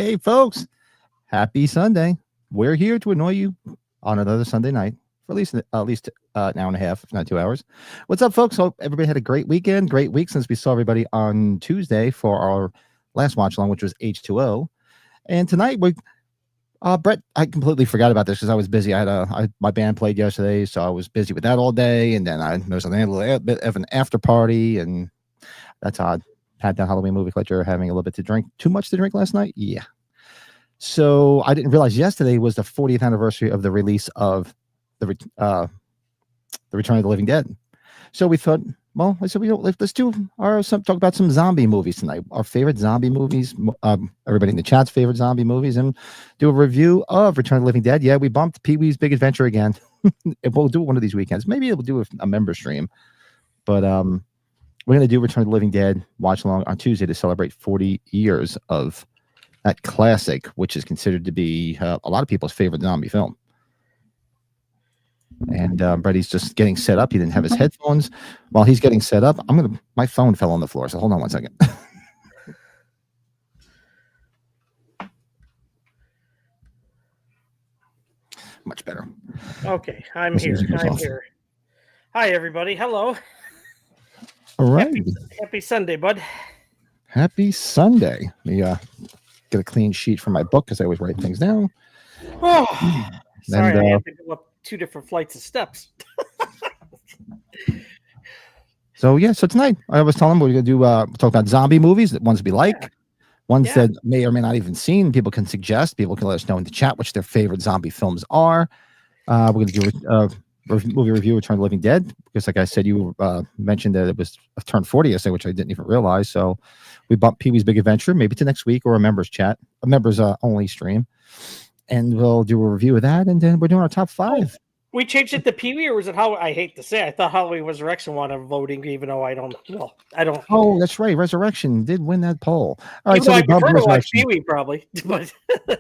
Hey, folks, happy Sunday. We're here to annoy you on another Sunday night for at least an hour and a half, if not 2 hours. What's up, folks? Hope everybody had a great weekend, great week since we saw everybody on Tuesday for our last watch along, which was H2O. And tonight, Brett, I completely forgot about this because I was busy. My band played yesterday, so I was busy with that all day. And then there was a little bit of an after party, and that's odd. Had that Halloween movie collector having a little bit to drink, too much to drink last night. Yeah. So I didn't realize yesterday was the 40th anniversary of the release of the Return of the Living Dead. So we thought, well, I said let's talk about some zombie movies tonight. Our favorite zombie movies, everybody in the chat's favorite zombie movies, and do a review of Return of the Living Dead. Yeah, we bumped Pee-wee's Big Adventure again. We'll do it one of these weekends. Maybe we'll do a member stream, but we're going to do Return of the Living Dead watch along on Tuesday to celebrate 40 years of that classic, which is considered to be a lot of people's favorite zombie film. And Brady's just getting set up. He didn't have his headphones. While he's getting set up, my phone fell on the floor. So hold on one second. Much better. Okay, I'm here. Hi, everybody. Hello. All right. Happy Sunday, bud. Happy Sunday. Let me get a clean sheet from my book because I always write things down. Oh, sorry, I have to go up 2 different flights of steps. So tonight I was telling them we're going to do talk about zombie movies, that ones we like, ones that may or may not even seen. People can suggest. People can let us know in the chat which their favorite zombie films are. We're going to do movie review of Return of the Living Dead, because like I said, you mentioned that it was turned 40 yesterday, which I didn't even realize. So we bumped Pee-wee's Big Adventure maybe to next week, or a members only stream, and we'll do a review of that. And then we're doing our top 5. We changed it to Pee-wee, or was it I hate to say, I thought Halloween Resurrection wanted voting, even though I don't. Oh, that's right. Resurrection did win that poll. All right, even though I prefer to watch Pee-wee probably, but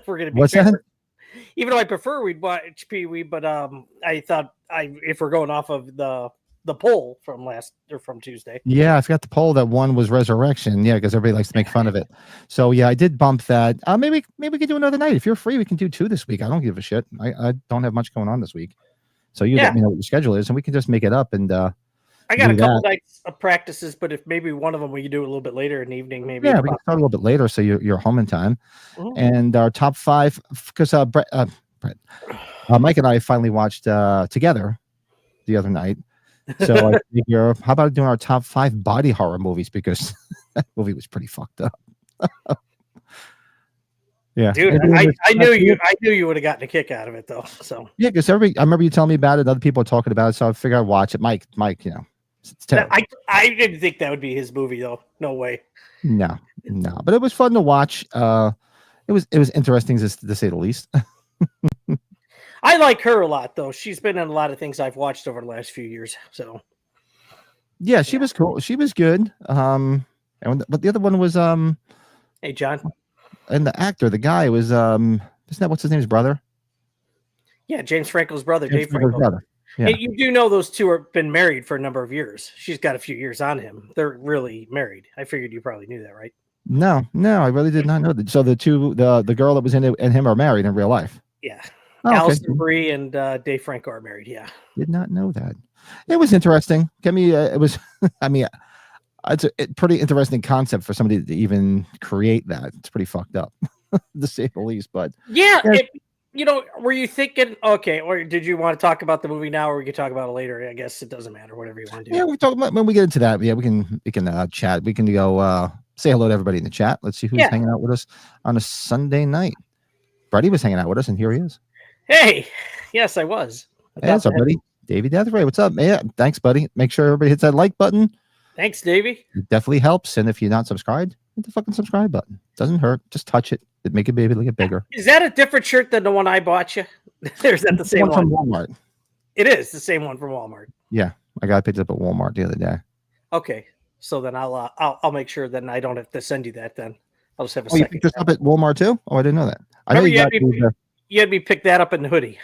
we're going to be What's fair. that? Even though I prefer we'd watch Pee-wee, but I thought if we're going off of the poll from Tuesday. Yeah, I forgot the poll that one was Resurrection. Yeah, because everybody likes to make fun of it. So yeah, I did bump that. Maybe we could do another night. If you're free, we can do 2 this week. I don't give a shit. I don't have much going on this week. So you let me know what your schedule is, and we can just make it up. And I got a couple nights of practices, but if maybe one of them we can do a little bit later in the evening, maybe. Yeah, we can start a little bit later, so you're home in time. Mm-hmm. And our top 5, because Mike and I finally watched together the other night. So I figure, how about doing our top 5 body horror movies, because that movie was pretty fucked up. Yeah, dude, I knew you would have gotten a kick out of it though. So yeah, because I remember you telling me about it. Other people are talking about it, so I figured I'd watch it. Mike, it's terrible. I didn't think that would be his movie though. No way. No, but it was fun to watch. It was interesting to say the least. I like her a lot though. She's been in a lot of things I've watched over the last few years. So yeah, she was cool. She was good. But the other one was Hey John. And the actor, the guy was isn't that what's his name's brother? Yeah, James Franco's brother, Dave Franco. Brother. Yeah. And you do know those two have been married for a number of years. She's got a few years on him. They're really married. I figured you probably knew that, right? No, I really did not know that. So the girl that was in it and him are married in real life. Yeah. Allison Brie and Dave Franco are married. Yeah. Did not know that. It was interesting. It was. I mean, it's a pretty interesting concept for somebody to even create that. It's pretty fucked up, to say the least. But yeah. Were you thinking, okay, or did you want to talk about the movie now, or we could talk about it later? I guess it doesn't matter, whatever you want to do. Yeah, we talk about when we get into that. Yeah, we can chat. We can go say hello to everybody in the chat. Let's see who's hanging out with us on a Sunday night. Brady was hanging out with us, and here he is. Hey, yes, I was. Hey, what's up, buddy? Davey Deathray, what's up? Yeah, thanks, buddy. Make sure everybody hits that like button. Thanks, Davey. It definitely helps. And if you're not subscribed, hit the fucking subscribe button. Doesn't hurt. Just touch it. It make it baby look bigger. Is that a different shirt than the one I bought you? Or is that the same one from Walmart? It is the same one from Walmart. Yeah, I got picked up at Walmart the other day. Okay, so then I'll make sure then I don't have to send you that. Then I'll just have a second. You picked this up at Walmart too? Oh, I didn't know that. I know you had me pick that up in the hoodie.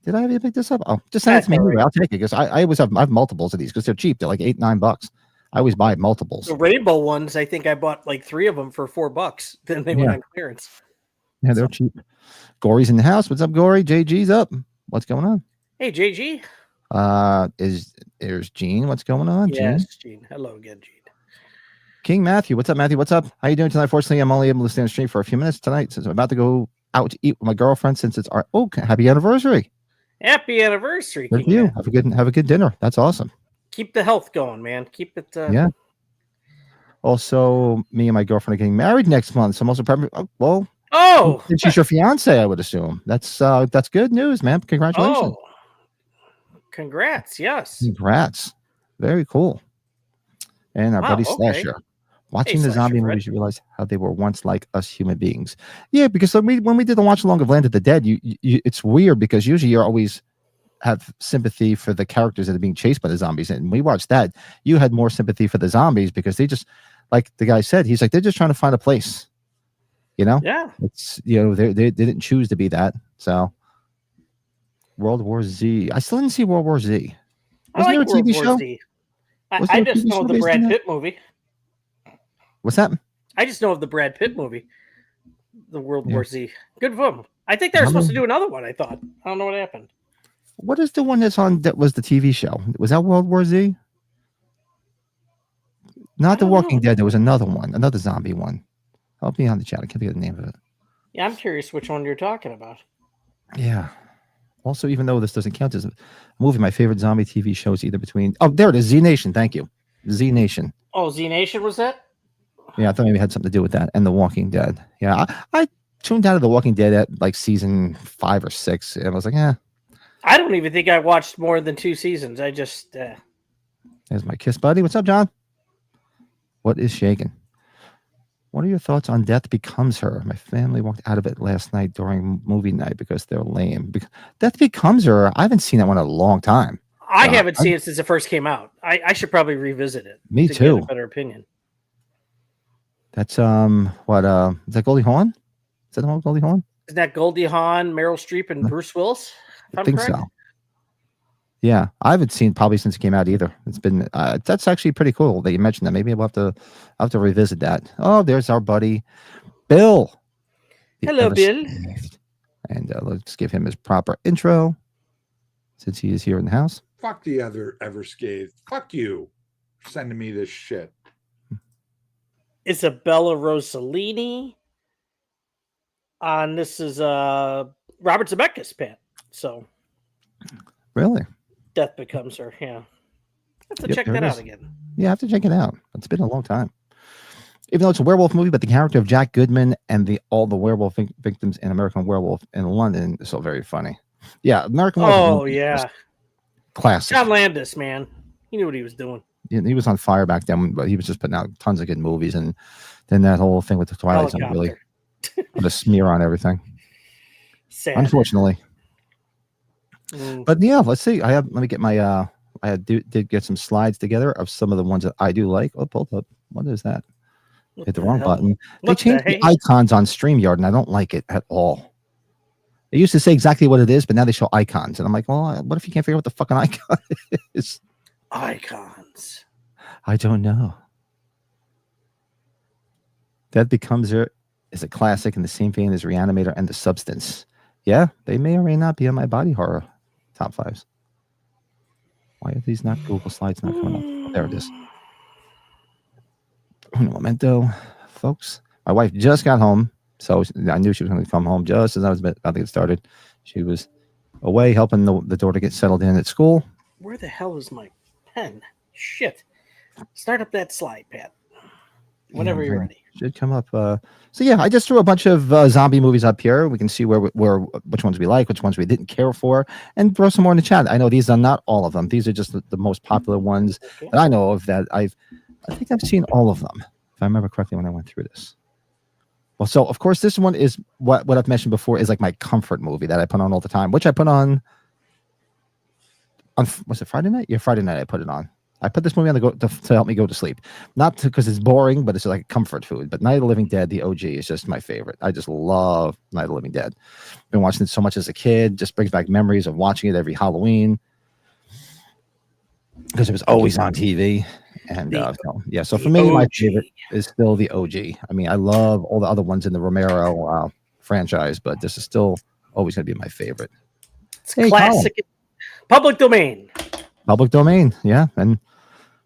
Did I have you pick this up? Oh, just send it to me. Right. I'll take it because I always have multiples of these because they're cheap. They're like $8-9. I always buy multiples. The rainbow ones, I think I bought like 3 of them for $4. Then they went on clearance. Yeah, they're cheap. Gory's in the house. What's up, Gory? JG's up. What's going on? Hey, JG. There's Gene. What's going on, Yes, Gene? Gene. Hello again, Gene. King Matthew. What's up, Matthew? What's up? How you doing tonight? Fortunately, I'm only able to stay on stream for a few minutes tonight since I'm about to go out to eat with my girlfriend since it's our happy anniversary. Happy anniversary, Good King for you. Matt. Have a good dinner. That's awesome. Keep the health going, man. Keep it. Yeah. Also, me and my girlfriend are getting married next month. So I'm also probably she's your fiance, I would assume. That's good news, man. Congratulations. Oh, congrats. Yes. Congrats. Very cool. And our buddy Slasher. Watching the zombie movies, you realize how they were once like us human beings. Yeah, because when we did the watch along of Land of the Dead, you it's weird because usually you always have sympathy for the characters that are being chased by the zombies. And we watched that. You had more sympathy for the zombies because they just, like the guy said, he's like, they're just trying to find a place. You know? Yeah. It's, they didn't choose to be that. So World War Z. I still didn't see World War Z. Wasn't there a TV show? I just know the Brad Pitt movie. What's that? I just know of the Brad Pitt movie, the World War Z. Good film. I think they were supposed to do another one, I thought. I don't know what happened. What is the one that's on that was the TV show? Was that World War Z? Not The Walking Dead. There was another one, another zombie one. Help me on the chat. I can't think of the name of it. Yeah, I'm curious which one you're talking about. Yeah. Also, even though this doesn't count as a movie, my favorite zombie TV show is either between... Oh, there it is. Z Nation. Thank you. Z Nation. Oh, Z Nation was that? Yeah, I thought maybe it had something to do with that. And The Walking Dead. Yeah, I tuned out of The Walking Dead at like season 5 or 6. And I was like, I don't even think I watched more than 2 seasons. I just... There's my kiss buddy. What's up, John? What is shaking? What are your thoughts on Death Becomes Her? My family walked out of it last night during movie night because they're lame. Death Becomes Her. I haven't seen that one in a long time. I haven't seen it since it first came out. I should probably revisit it. Me to too. Get a better opinion. That's what is that Goldie Hawn? Is that the one with Goldie Hawn? Isn't that Goldie Hawn, Meryl Streep, and Bruce Willis? I think so. Yeah, I haven't seen probably since it came out either. It's been that's actually pretty cool that you mentioned that. Maybe I'll have to revisit that. Oh, there's our buddy Bill. Hello, Bill. And let's give him his proper intro since he is here in the house. Fuck the other Everscathed. Fuck you for sending me this shit. Isabella Rossellini. And this is Robert Zemeckis, Pat. So really? Death Becomes Her, yeah. I have to check that out again. Yeah, I have to check it out. It's been a long time. Even though it's a werewolf movie, but the character of Jack Goodman and all the werewolf victims in American Werewolf in London is so very funny. Yeah, American Werewolf. Oh, yeah. Classic. John Landis, man. He knew what he was doing. He was on fire back then, but he was just putting out tons of good movies. And then that whole thing with the Twilight Zone really put a smear on everything. Sad. Unfortunately. But yeah, let's see. Let me get my did get some slides together of some of the ones that I do like. Oh, hold up. What is that? Hit the wrong button. They changed the icons on StreamYard and I don't like it at all. They used to say exactly what it is, but now they show icons. And I'm like, well, what if you can't figure out what the fucking icon is? Icons. I don't know. Death Becomes Her is a classic in the same vein as Reanimator and The Substance. Yeah, they may or may not be on my body horror top 5s. Why are these not Google Slides not coming up? Oh, there it is. Un momento, folks. My wife just got home, so I knew she was going to come home just as I was about to get started. She was away helping the daughter get settled in at school. Where the hell is my pen? Shit. Start up that slide, Pat. Whenever you're ready. Should come up. So yeah, I just threw a bunch of zombie movies up here. We can see which ones we like, which ones we didn't care for, and throw some more in the chat. I know these are not all of them. These are just the most popular ones that I know of that I think I've seen all of them, if I remember correctly when I went through this. Well, so of course this one is what I've mentioned before is like my comfort movie that I put on all the time, which I put on was it Friday night? Yeah, Friday night I put it on. I put this movie on to help me go to sleep. Not because it's boring, but it's like comfort food. But Night of the Living Dead, the OG, is just my favorite. I just love Night of the Living Dead. Been watching it so much as a kid. Just brings back memories of watching it every Halloween. Because it was always on TV. And so for me, my favorite is still the OG. I mean, I love all the other ones in the Romero franchise, but this is still always going to be my favorite. It's classic. Public domain. Public domain, yeah. And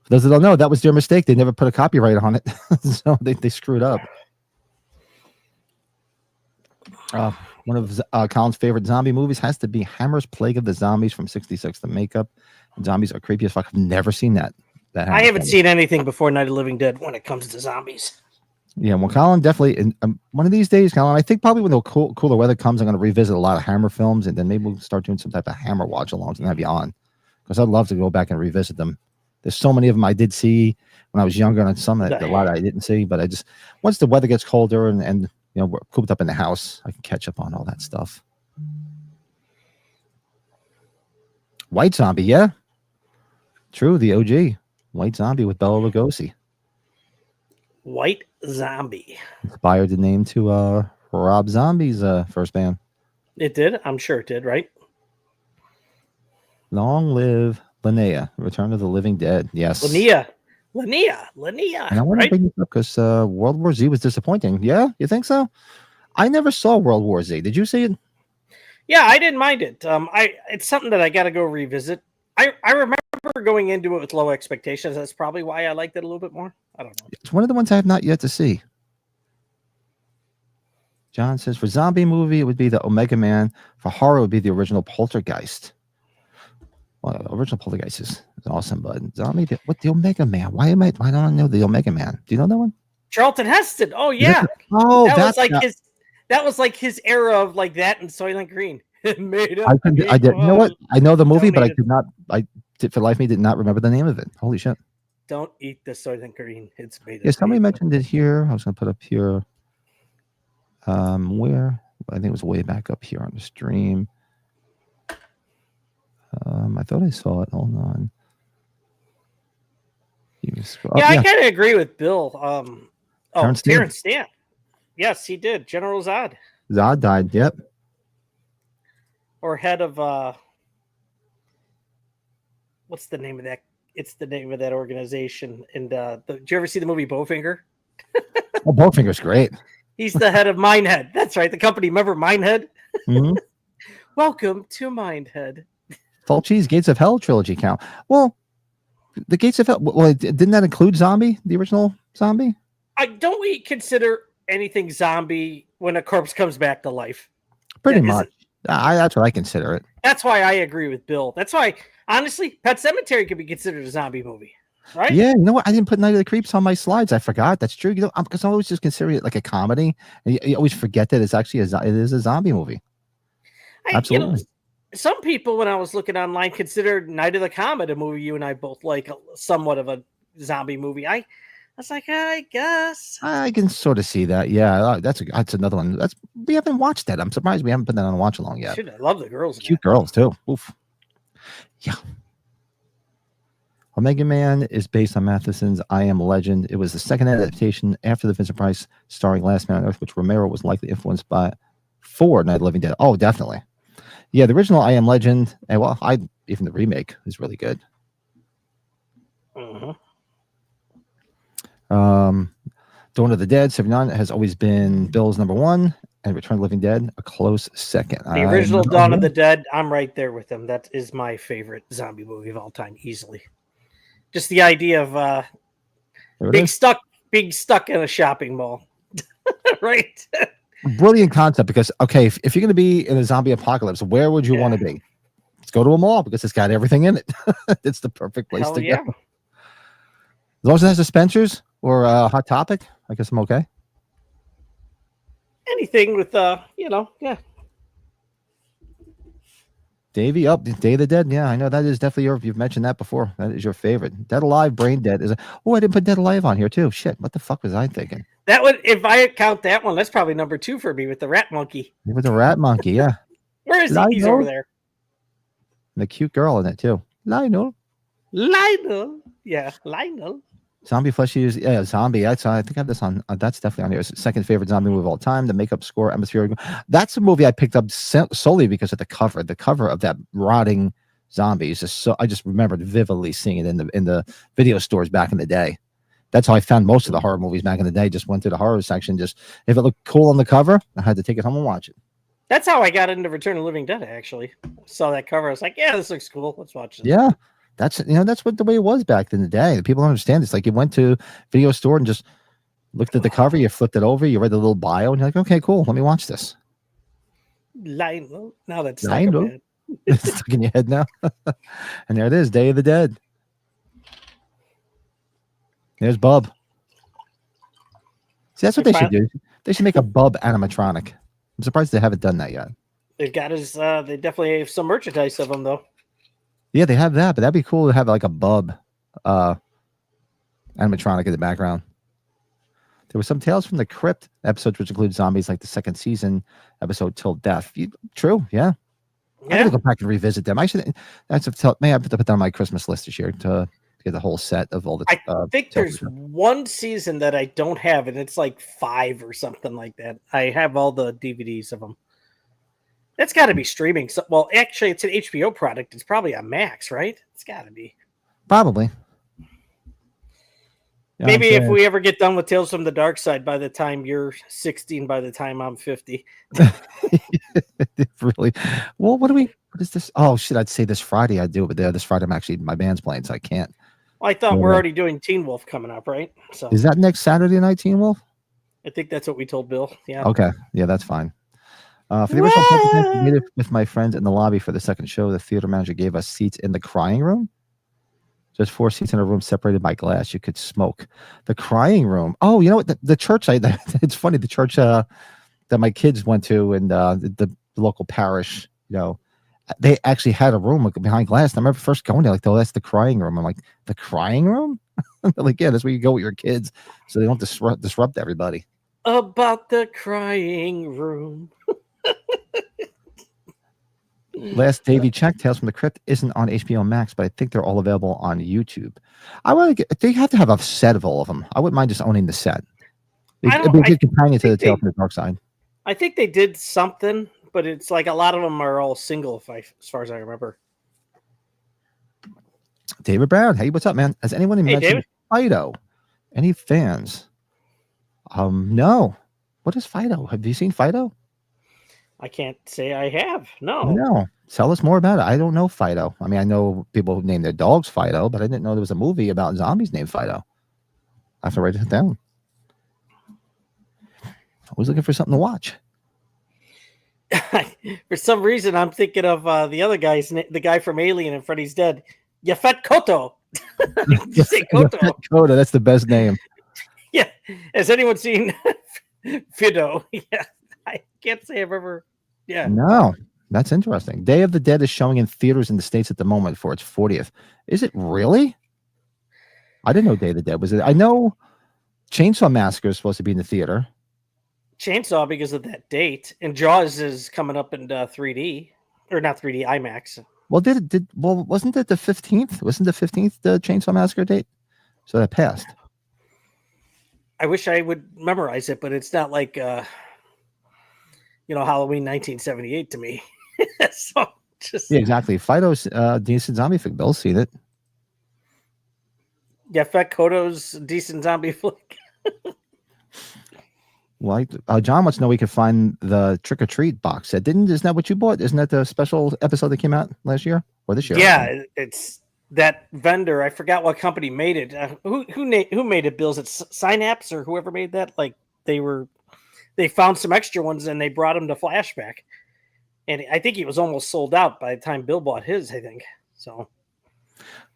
for those that don't know, that was their mistake. They never put a copyright on it, so they screwed up. One of Colin's favorite zombie movies has to be Hammer's Plague of the Zombies from '66. The makeup and zombies are creepy as fuck. I've never seen that. I haven't seen anything before Night of the Living Dead when it comes to zombies. Yeah, well, Colin, definitely. One of these days, Colin, I think probably when the cooler weather comes, I'm going to revisit a lot of Hammer films, and then maybe we'll start doing some type of Hammer watch-alongs and have you on, because I'd love to go back and revisit them. There's so many of them I did see when I was younger, and some a lot I didn't see. But I just, once the weather gets colder and you know, we're cooped up in the house, I can catch up on all that stuff. White Zombie, yeah, true, the OG White Zombie with Bela Lugosi. White Zombie inspired the name to Rob Zombie's first band. It did, I'm sure it did, right? Long live Linnea, Return of the Living Dead. Yes, Linnea. And I want to bring this up because World War Z was disappointing. Yeah, you think so? I never saw World War Z. Did you see it? Yeah, I didn't mind it. It's something that I got to go revisit. I remember going into it with low expectations. That's probably why I liked it a little bit more. I don't know. It's one of the ones I have not yet to see. John says for zombie movie, it would be the Omega Man. For horror, it would be the original Poltergeist. Well, the original Poltergeist is awesome, but zombie, what the Omega Man? Why don't I know the Omega Man? Do you know that one? Charlton Heston. Oh yeah. That was like his era of like that and Soylent Green. Made up. I did. You know what? I know the movie, but I could not. For life me did not remember the name of it. Holy shit! Don't eat the Soylent Green. It's made. Yeah, somebody mentioned it here. I was going to put up here. Where? I think it was way back up here on the stream. I thought I saw it. Hold on. I kind of agree with Bill. Terrence Stamp. Yes, he did. General Zod. Zod died. Yep. Or head of what's the name of that? It's the name of that organization. And did you ever see the movie Bowfinger? Oh, Bowfinger's great. He's the head of Mindhead. That's right. The company, remember Mindhead? Mm-hmm. Welcome to Mindhead. Fulci's Gates of Hell trilogy count. Well, the Gates of Hell. Well, didn't that include Zombie, the original Zombie? Don't we consider anything zombie when a corpse comes back to life? Pretty much. That's what I consider it. That's why I agree with Bill. That's why, honestly, Pet Sematary could be considered a zombie movie, right? Yeah, you know what? I didn't put Night of the Creeps on my slides. I forgot. That's true. You know, because I always just consider it like a comedy, and you always forget that it's actually it is a zombie movie. Absolutely. You know, some people, when I was looking online, considered Night of the Comet a movie you and I both like, somewhat of a zombie movie. I was like, I guess I can sort of see that. Yeah, that's another one. We haven't watched that. I'm surprised we haven't put that on a watch along yet. I love the girls. Cute girls too. Oof. Yeah. Omega Man is based on Matheson's I Am Legend. It was the second adaptation after the Vincent Price starring Last Man on Earth, which Romero was likely influenced by for Night of the Living Dead. Oh, definitely. Yeah, the original I Am Legend, and well, even the remake is really good. Mm-hmm. Dawn of the Dead 79 has always been Bill's number one, and Return of the Living Dead a close second. The original Dawn of the Dead, I'm right there with them. That is my favorite zombie movie of all time, easily. Just the idea of being stuck in a shopping mall, right? Brilliant concept, because okay, if you're going to be in a zombie apocalypse, where would you want to be? Let's go to a mall because it's got everything in it. It's the perfect place to go. As long as it has dispensers or a Hot Topic, I guess I'm okay. Anything with Davey, Day of the Dead. Yeah, I know that is definitely you've mentioned that before. That is your favorite. Dead Alive, Brain Dead is. I didn't put Dead Alive on here too. Shit, what the fuck was I thinking? That would, if I count that one, that's probably number 2 for me with the rat monkey. With the rat monkey, yeah. Where is he? He's over there. And the cute girl in it too. Lionel. Yeah, Lionel. Zombie Flesh Eaters. Yeah, Zombie. I think I have this on. That's definitely on here. It's the second favorite zombie movie of all time. The makeup score, atmospheric. That's a movie I picked up solely because of the cover. The cover of that rotting zombie is just so. I just remembered vividly seeing it in the video stores back in the day. That's how I found most of the horror movies back in the day. Just went to the horror section. Just if it looked cool on the cover, I had to take it home and watch it. That's how I got into Return of the Living Dead. Actually, saw that cover. I was like, "Yeah, this looks cool. Let's watch this." Yeah, that's what the way it was back in the day. People don't understand. It's like you went to video store and just looked at the cover. You flipped it over. You read the little bio, and you're like, "Okay, cool. Let me watch this." Now that's stuck in my head. It's stuck in your head now. And there it is, Day of the Dead. There's Bub. See, that's what they should do. They should make a Bub animatronic. I'm surprised they haven't done that yet. They've got his. They definitely have some merchandise of him, though. Yeah, they have that, but that'd be cool to have like a Bub animatronic in the background. There were some Tales from the Crypt episodes, which include zombies, like the second season episode Till Death. True, yeah. I'm gonna go back and revisit them. I should. I have to put that on my Christmas list this year to get the whole set of all the. I think there's one season that I don't have, and it's like 5 or something like that. I have all the DVDs of them. That's got to be streaming. So, well, actually, it's an HBO product. It's probably on Max, right? It's got to be. Probably. Yeah, maybe if we ever get done with Tales from the Dark Side, by the time you're 16, by the time I'm 50. Really? Well, what is this? Oh, shit, I'd say this Friday I'd do it, but this Friday my band's playing, so I can't. Well, I thought we're already doing Teen Wolf coming up, right? So is that next Saturday night, Teen Wolf? I think that's what we told Bill. Yeah. Okay. Yeah, that's fine. For the original podcast, I made it with my friends in the lobby for the second show. The theater manager gave us seats in the crying room. Just 4 seats in a room separated by glass. You could smoke. The crying room. Oh, you know what? The church. It's funny. The church that my kids went to in the local parish. You know, they actually had a room behind glass. And I remember first going there, like, oh, that's the crying room. I'm like, the crying room? They're like, yeah, that's where you go with your kids, so they don't disrupt everybody. About the crying room. Last Davey checked, Tales from the Crypt isn't on HBO Max, but I think they're all available on YouTube. They have to have a set of all of them. I wouldn't mind just owning the set. It'd be a good companion to the Tales from the Dark Side. I think they did something, but it's like a lot of them are all single, as far as I remember. David Brown, hey, what's up, man? Has anyone mentioned Fido? Any fans? No. What is Fido? Have you seen Fido? I can't say I have. No. No. Tell us more about it. I don't know Fido. I mean, I know people who name their dogs Fido, but I didn't know there was a movie about zombies named Fido. I have to write it down. Always looking for something to watch. For some reason, I'm thinking of the other guy's the guy from Alien and Freddy's Dead. Yafet Koto. You say Koto. Yafet Koto, that's the best name. Yeah. Has anyone seen Fido? Yeah. I can't say I've ever. Yeah. No, that's interesting. Day of the Dead is showing in theaters in the States at the moment for its 40th. Is it really? I didn't know Day of the Dead was it. I know Chainsaw Massacre is supposed to be in the theater. Chainsaw because of that date, and Jaws is coming up in 3D or not 3D IMAX. Well, wasn't it the 15th? Wasn't the 15th the Chainsaw Massacre date? So that passed. I wish I would memorize it, but it's not like Halloween 1978 to me. So just yeah, exactly. Fido's decent zombie flick. Bill's seen it. Yeah, Fat Koto's decent zombie flick. Well, John wants to know we could find the Trick or Treat box set. Isn't that what you bought? Isn't that the special episode that came out last year or this year? Yeah, it's that vendor. I forgot what company made it. Who made it? Bill's? It's Synapse or whoever made that. Like they found some extra ones and they brought them to Flashback, and I think it was almost sold out by the time Bill bought his. I think so.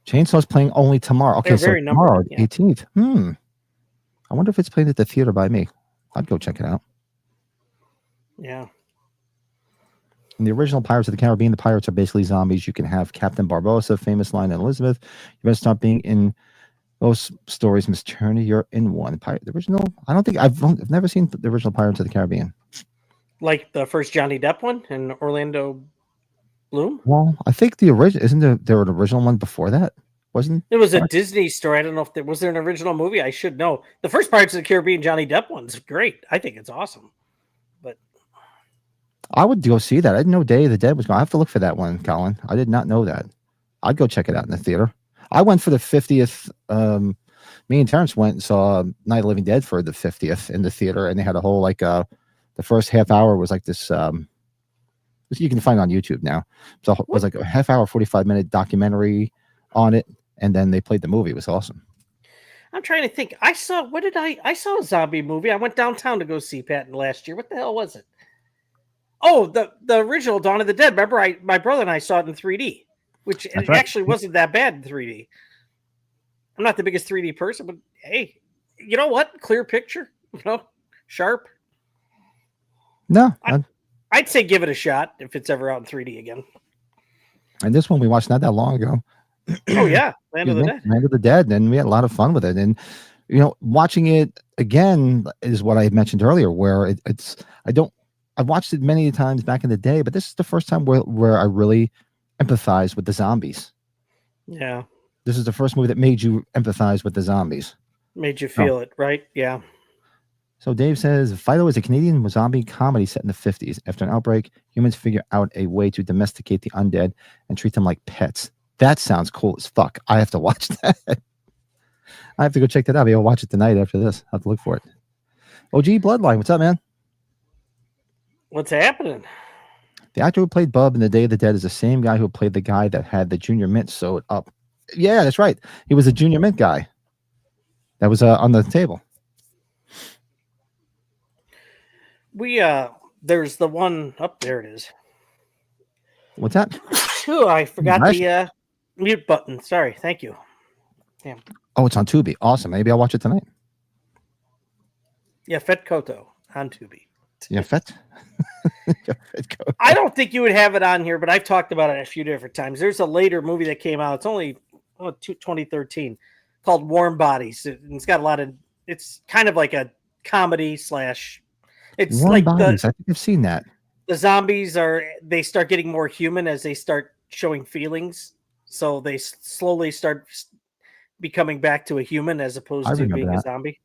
Chainsaw's playing only tomorrow. Okay, so tomorrow, 18th. I wonder if it's playing at the theater by me. I'd go check it out. Yeah. In the original Pirates of the Caribbean, the pirates are basically zombies. You can have Captain Barbossa, famous line, and Elizabeth. You better start being in those stories, Miss Turner. You're in one. The original, I don't think I've never seen the original Pirates of the Caribbean. Like the first Johnny Depp one and Orlando Bloom? Well, I think the original, isn't there an original one before that? Wasn't it was a Disney story? I don't know if was there an original movie. I should know. The first Pirates of the Caribbean Johnny Depp one's great. I think it's awesome. But I would go see that. I didn't know Day of the Dead was going. I have to look for that one, Colin. I did not know that. I'd go check it out in the theater. I went for the 50th Me and Terrence went and saw Night of the Living Dead for the 50th in the theater, and they had a whole the first half hour was like this. You can find it on YouTube now. So it was like a half hour, 45-minute documentary on it, and then they played the movie. It was awesome. I'm trying to think. I saw a zombie movie. I went downtown to go see Patton last year. What the hell was it? Oh, the original Dawn of the Dead. Remember, my brother and I saw it in 3D, which actually wasn't that bad in 3D. I'm not the biggest 3D person, but hey, you know what? Clear picture, sharp. No, I'd say give it a shot if it's ever out in 3D again. And this one we watched not that long ago. Oh yeah, Land of the Dead. Land of the Dead, and we had a lot of fun with it. And watching it again is what I mentioned earlier, where I've watched it many times back in the day, but this is the first time where I really empathize with the zombies. Yeah. This is the first movie that made you empathize with the zombies. Made you feel it, right? Yeah. So Dave says, Fido is a Canadian zombie comedy set in the 50s. After an outbreak, humans figure out a way to domesticate the undead and treat them like pets. That sounds cool as fuck. I have to watch that. I have to go check that out. Maybe I'll watch it tonight after this. I'll have to look for it. OG Bloodline, what's up, man? What's happening? The actor who played Bub in The Day of the Dead is the same guy who played the guy that had the Junior Mint sewed up. Yeah, that's right. He was a Junior Mint guy. That was on the table. There's the one up there. It is. What's that? Oh, I forgot the mute button. Sorry. Thank you. Damn. Oh, it's on Tubi. Awesome. Maybe I'll watch it tonight. Yeah, Fet Koto on Tubi. Yeah, Fet. I don't think you would have it on here, but I've talked about it a few different times. There's a later movie that came out. It's only 2013 called Warm Bodies. It's got a lot of. It's kind of like a comedy slash. It's Warm like Bodies. I think I've seen that. The zombies they start getting more human as they start showing feelings. So they slowly start becoming back to a human as opposed to being a zombie.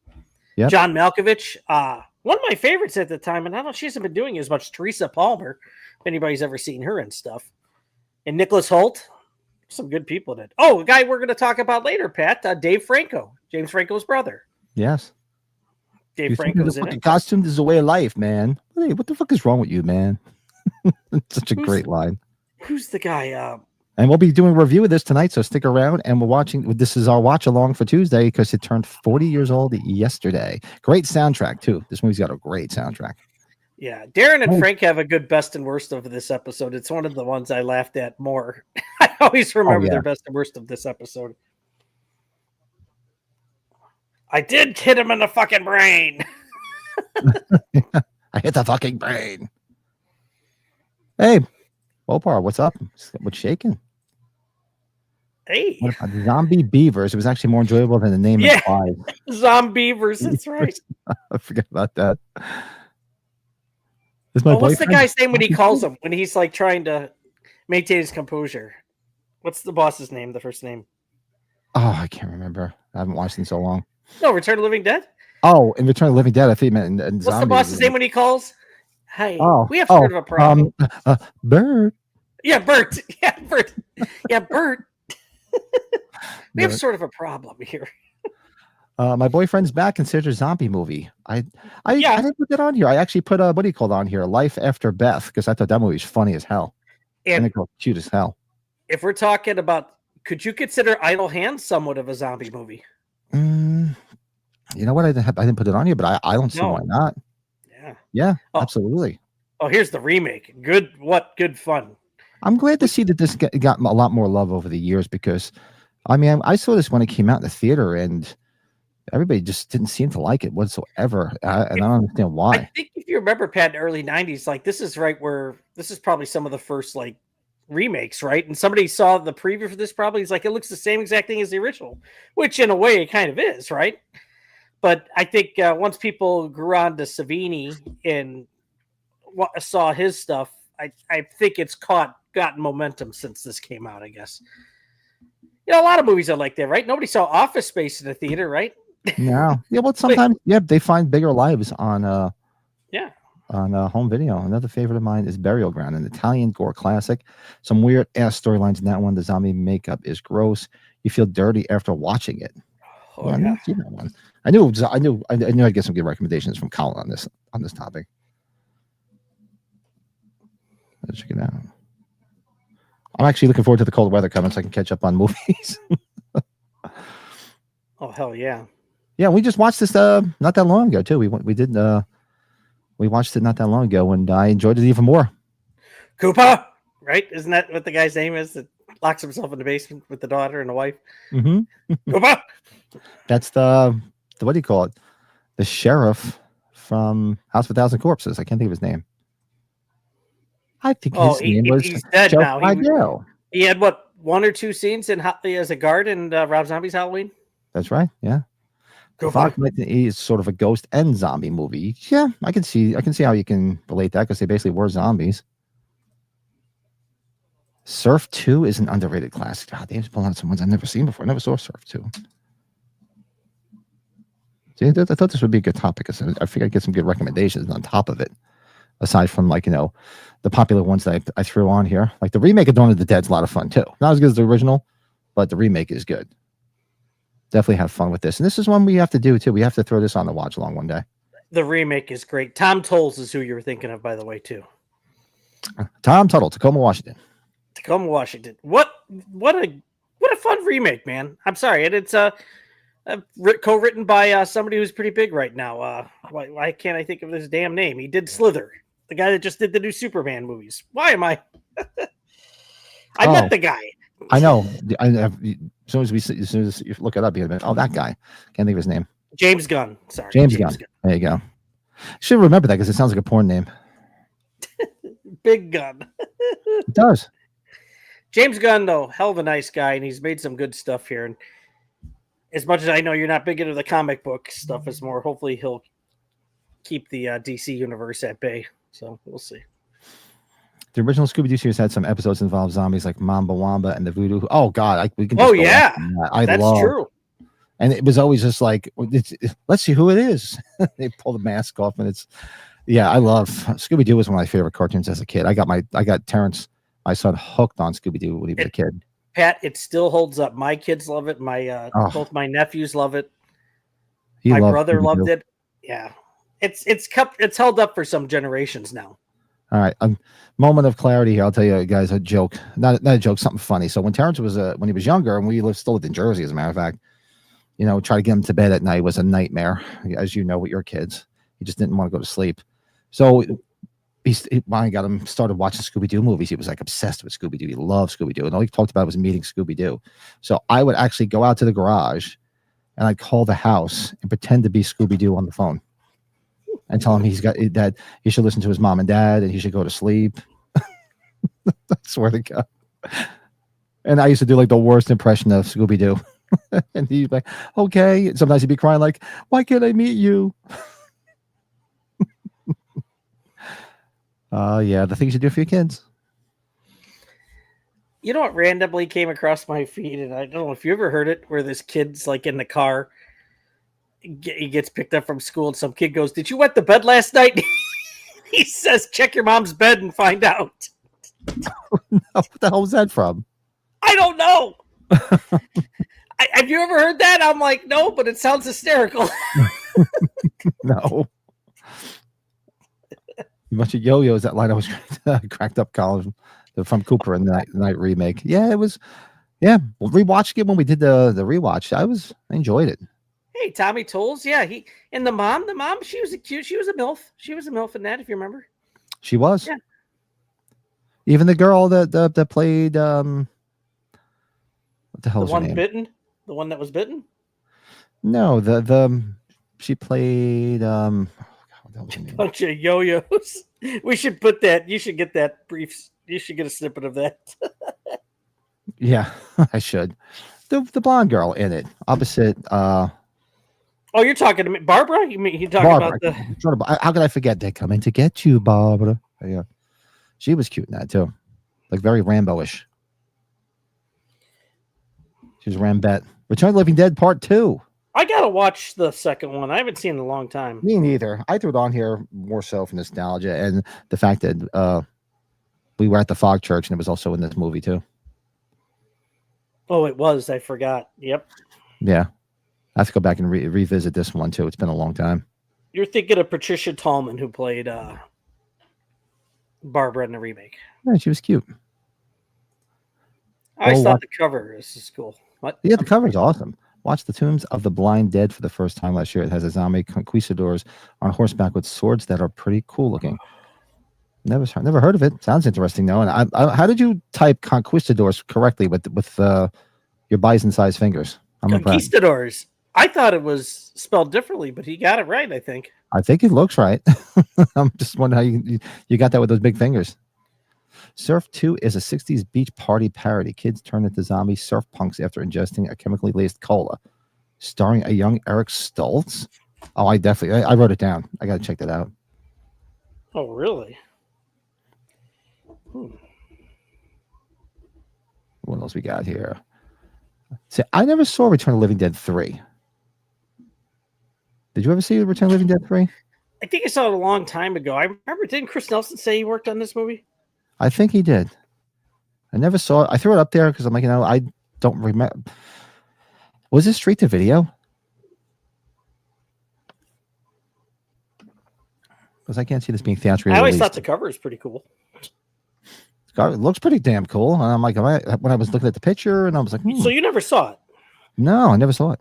Yep. John Malkovich, one of my favorites at the time, and I don't know, she hasn't been doing as much. Teresa Palmer, if anybody's ever seen her and stuff. And Nicholas Hoult, some good people in it. Oh, a guy we're going to talk about later, Pat, Dave Franco, James Franco's brother. Yes. Dave Franco's in it. Costumes is a way of life, man. Hey, what the fuck is wrong with you, man? Such a great line. Who's the guy? And we'll be doing a review of this tonight, so stick around. And we're watching. This is our watch along for Tuesday because it turned 40 years old yesterday. Great soundtrack too. This movie's got a great soundtrack. Yeah, Darren and Frank have a good best and worst of this episode. It's one of the ones I laughed at more. I always remember their best and worst of this episode. I did hit him in the fucking brain. I hit the fucking brain. Hey, Opar, what's up? What's shaking? Hey. What about Zombie Beavers? It was actually more enjoyable than the name implies. Zombie Beavers, that's right. I forgot about that. What's the guy's name when he calls him? When he's like trying to maintain his composure? What's the boss's name, the first name? Oh, I can't remember. I haven't watched in so long. No, Return of the Living Dead? Oh, in Return of the Living Dead, I think you meant in What's the boss's name when he calls? Hey, we have sort of a problem. Bert. Yeah, Bert. Yeah, Bert. Yeah, Bert. We have sort of a problem here. My boyfriend's back considers zombie movie. I didn't put that on here. I actually put what do you call it on here? Life After Beth, because I thought that movie was funny as hell. And it was cute as hell. If we're talking about, could you consider Idle Hands somewhat of a zombie movie? You know what? I didn't put it on here, but I don't see why not. Yeah, absolutely. Oh, here's the remake. Good fun. I'm glad to see that this got a lot more love over the years because, I mean, I saw this when it came out in the theater and everybody just didn't seem to like it whatsoever. And I don't understand why. I think if you remember, Pat, in the early 90s, like this is right where this is probably some of the first like remakes, right? And somebody saw the preview for this probably. He's like, it looks the same exact thing as the original, which in a way it kind of is, right? But I think once people grew on to Savini and saw his stuff, I think it's gotten momentum since this came out, I guess. You know, a lot of movies are like that, right? Nobody saw Office Space in the theater, right? No. Yeah, well, sometimes, they find bigger lives on home video. Another favorite of mine is Burial Ground, an Italian gore classic. Some weird ass storylines in that one. The zombie makeup is gross. You feel dirty after watching it. Oh, I yeah. didn't see that one. I knew I'd get some good recommendations from Colin on this topic. Let's check it out. I'm actually looking forward to the cold weather coming so I can catch up on movies. Oh, hell yeah. Yeah, we just watched this not that long ago too. We watched it not that long ago, and I enjoyed it even more. Koopa, right? Isn't that what the guy's name is that locks himself in the basement with the daughter and the wife? Mm-hmm. Koopa. That's the what do you call it? The sheriff from House of a Thousand Corpses. I can't think of his name. I think his name was he's dead Joe now. Fidel. He had what, 1 or 2 scenes as a guard in Rob Zombie's Halloween. That's right. Yeah. He's sort of a ghost and zombie movie. Yeah, I can see how you can relate that because they basically were zombies. Surf 2 is an underrated classic. God, they've pulled out some ones I've never seen before. I never saw Surf 2. See, I thought this would be a good topic. I figured I'd get some good recommendations on top of it. Aside from the popular ones that I threw on here. Like the remake of Dawn of the Dead is a lot of fun too. Not as good as the original, but the remake is good. Definitely have fun with this. And this is one we have to do too. We have to throw this on the watch along one day. The remake is great. Tom Tolles is who you were thinking of, by the way, too. Tom Tuttle, Tacoma, Washington. Tacoma, Washington. What a fun remake, man. I'm sorry. And it's co-written by somebody who's pretty big right now. Why can't I think of his damn name? He did Slither, the guy that just did the new Superman movies. Why am I? I met the guy. I know. As soon as you look it up, you're like, oh, that guy. Can't think of his name. James Gunn. Sorry, James Gunn. There you go. Should remember that because it sounds like a porn name. Big Gun. It does. James Gunn, though, hell of a nice guy, and he's made some good stuff here. And as much as I know you're not big into the comic book stuff, is more. Hopefully, he'll keep the DC universe at bay. So we'll see. The original Scooby-Doo series had some episodes involved zombies like Mamba Wamba and the Voodoo. Oh God, we can. Oh yeah, that's true. And it was always just like, let's see who it is. They pull the mask off, and I love Scooby-Doo. Was one of my favorite cartoons as a kid. I got Terrence, my son, hooked on Scooby-Doo when he was a kid. Pat, it still holds up. My kids love it. Both my nephews love it. My brother loved it. Yeah, it's held up for some generations now. All right, moment of clarity here. I'll tell you guys a joke, not a joke, something funny. So when Terrence was when he was younger, and we still lived in Jersey, as a matter of fact, try to get him to bed at night was a nightmare, as you know, with your kids. He just didn't want to go to sleep. So I got him started watching Scooby-Doo movies. He was like obsessed with Scooby-Doo. He loved Scooby-Doo, and all he talked about was meeting Scooby-Doo. So I would actually go out to the garage, and I'd call the house and pretend to be Scooby-Doo on the phone. And tell him that he should listen to his mom and dad and he should go to sleep. I swear to God. And I used to do like the worst impression of Scooby-Doo. And he'd be like, okay. And sometimes he'd be crying like, why can't I meet you? Yeah, the things you do for your kids. You know what randomly came across my feed, and I don't know if you ever heard it, where this kid's like in the car. He gets picked up from school and some kid goes, did you wet the bed last night? He says, check your mom's bed and find out. No, what the hell was that from? I don't know. Have you ever heard that? I'm like, no, but it sounds hysterical. No. A bunch of yo-yos. That line I was cracked up, Colin, from Cooper in the night remake. Yeah, it was. Yeah, rewatching it when we did the rewatch. I enjoyed it. Hey, Tommy Tolles, yeah, and the mom, she was a MILF. She was a MILF in that, if you remember. She was. Yeah. Even the girl that played what the hell is her name? The one that was bitten? No, she played bunch of yo-yos. We should put that. You should get that brief. You should get a snippet of that. Yeah, I should. The blonde girl in it, opposite. Oh, you're talking to me, Barbara? You talking Barbara. about the? How could I forget? They're coming to get you, Barbara. Yeah, she was cute in that too, like very Rambo-ish. She was Rambette. Return of the Living Dead Part 2. I gotta watch the second one. I haven't seen it in a long time. Me neither. I threw it on here more so for nostalgia and the fact that we were at the Fog Church and it was also in this movie too. Oh, it was. I forgot. Yep. Yeah. I have to go back and revisit this one too. It's been a long time. You're thinking of Patricia Tallman, who played Barbara in the remake. Yeah, she was cute. I always thought the cover is cool. What? Yeah, the cover is awesome. Watch The Tombs of the Blind Dead for the first time last year. It has a zombie conquistadors on horseback with swords that are pretty cool looking. Never heard of it. Sounds interesting though. And how did you type conquistadors correctly with your bison-sized fingers? I'm conquistadors. Impressed. I thought it was spelled differently, but he got it right. I think it looks right. I'm just wondering how you got that with those big fingers. Surf 2 is a 60s beach party parody. Kids turn into zombie surf punks after ingesting a chemically laced cola. Starring a young Eric Stoltz. Oh, I wrote it down. I got to check that out. Oh, really? What else we got here? See, I never saw Return of the Living Dead 3. Did you ever see Return of the Living Dead 3? I think I saw it a long time ago. I remember, didn't Chris Nelson say he worked on this movie? I think he did. I never saw it. I threw it up there because I'm like, I don't remember. Was it straight to video? Because I can't see this being theatrically I always released. thought the cover is pretty cool. It looks pretty damn cool. And I'm like, when I was looking at the picture, and I was like, So you never saw it? No, I never saw it.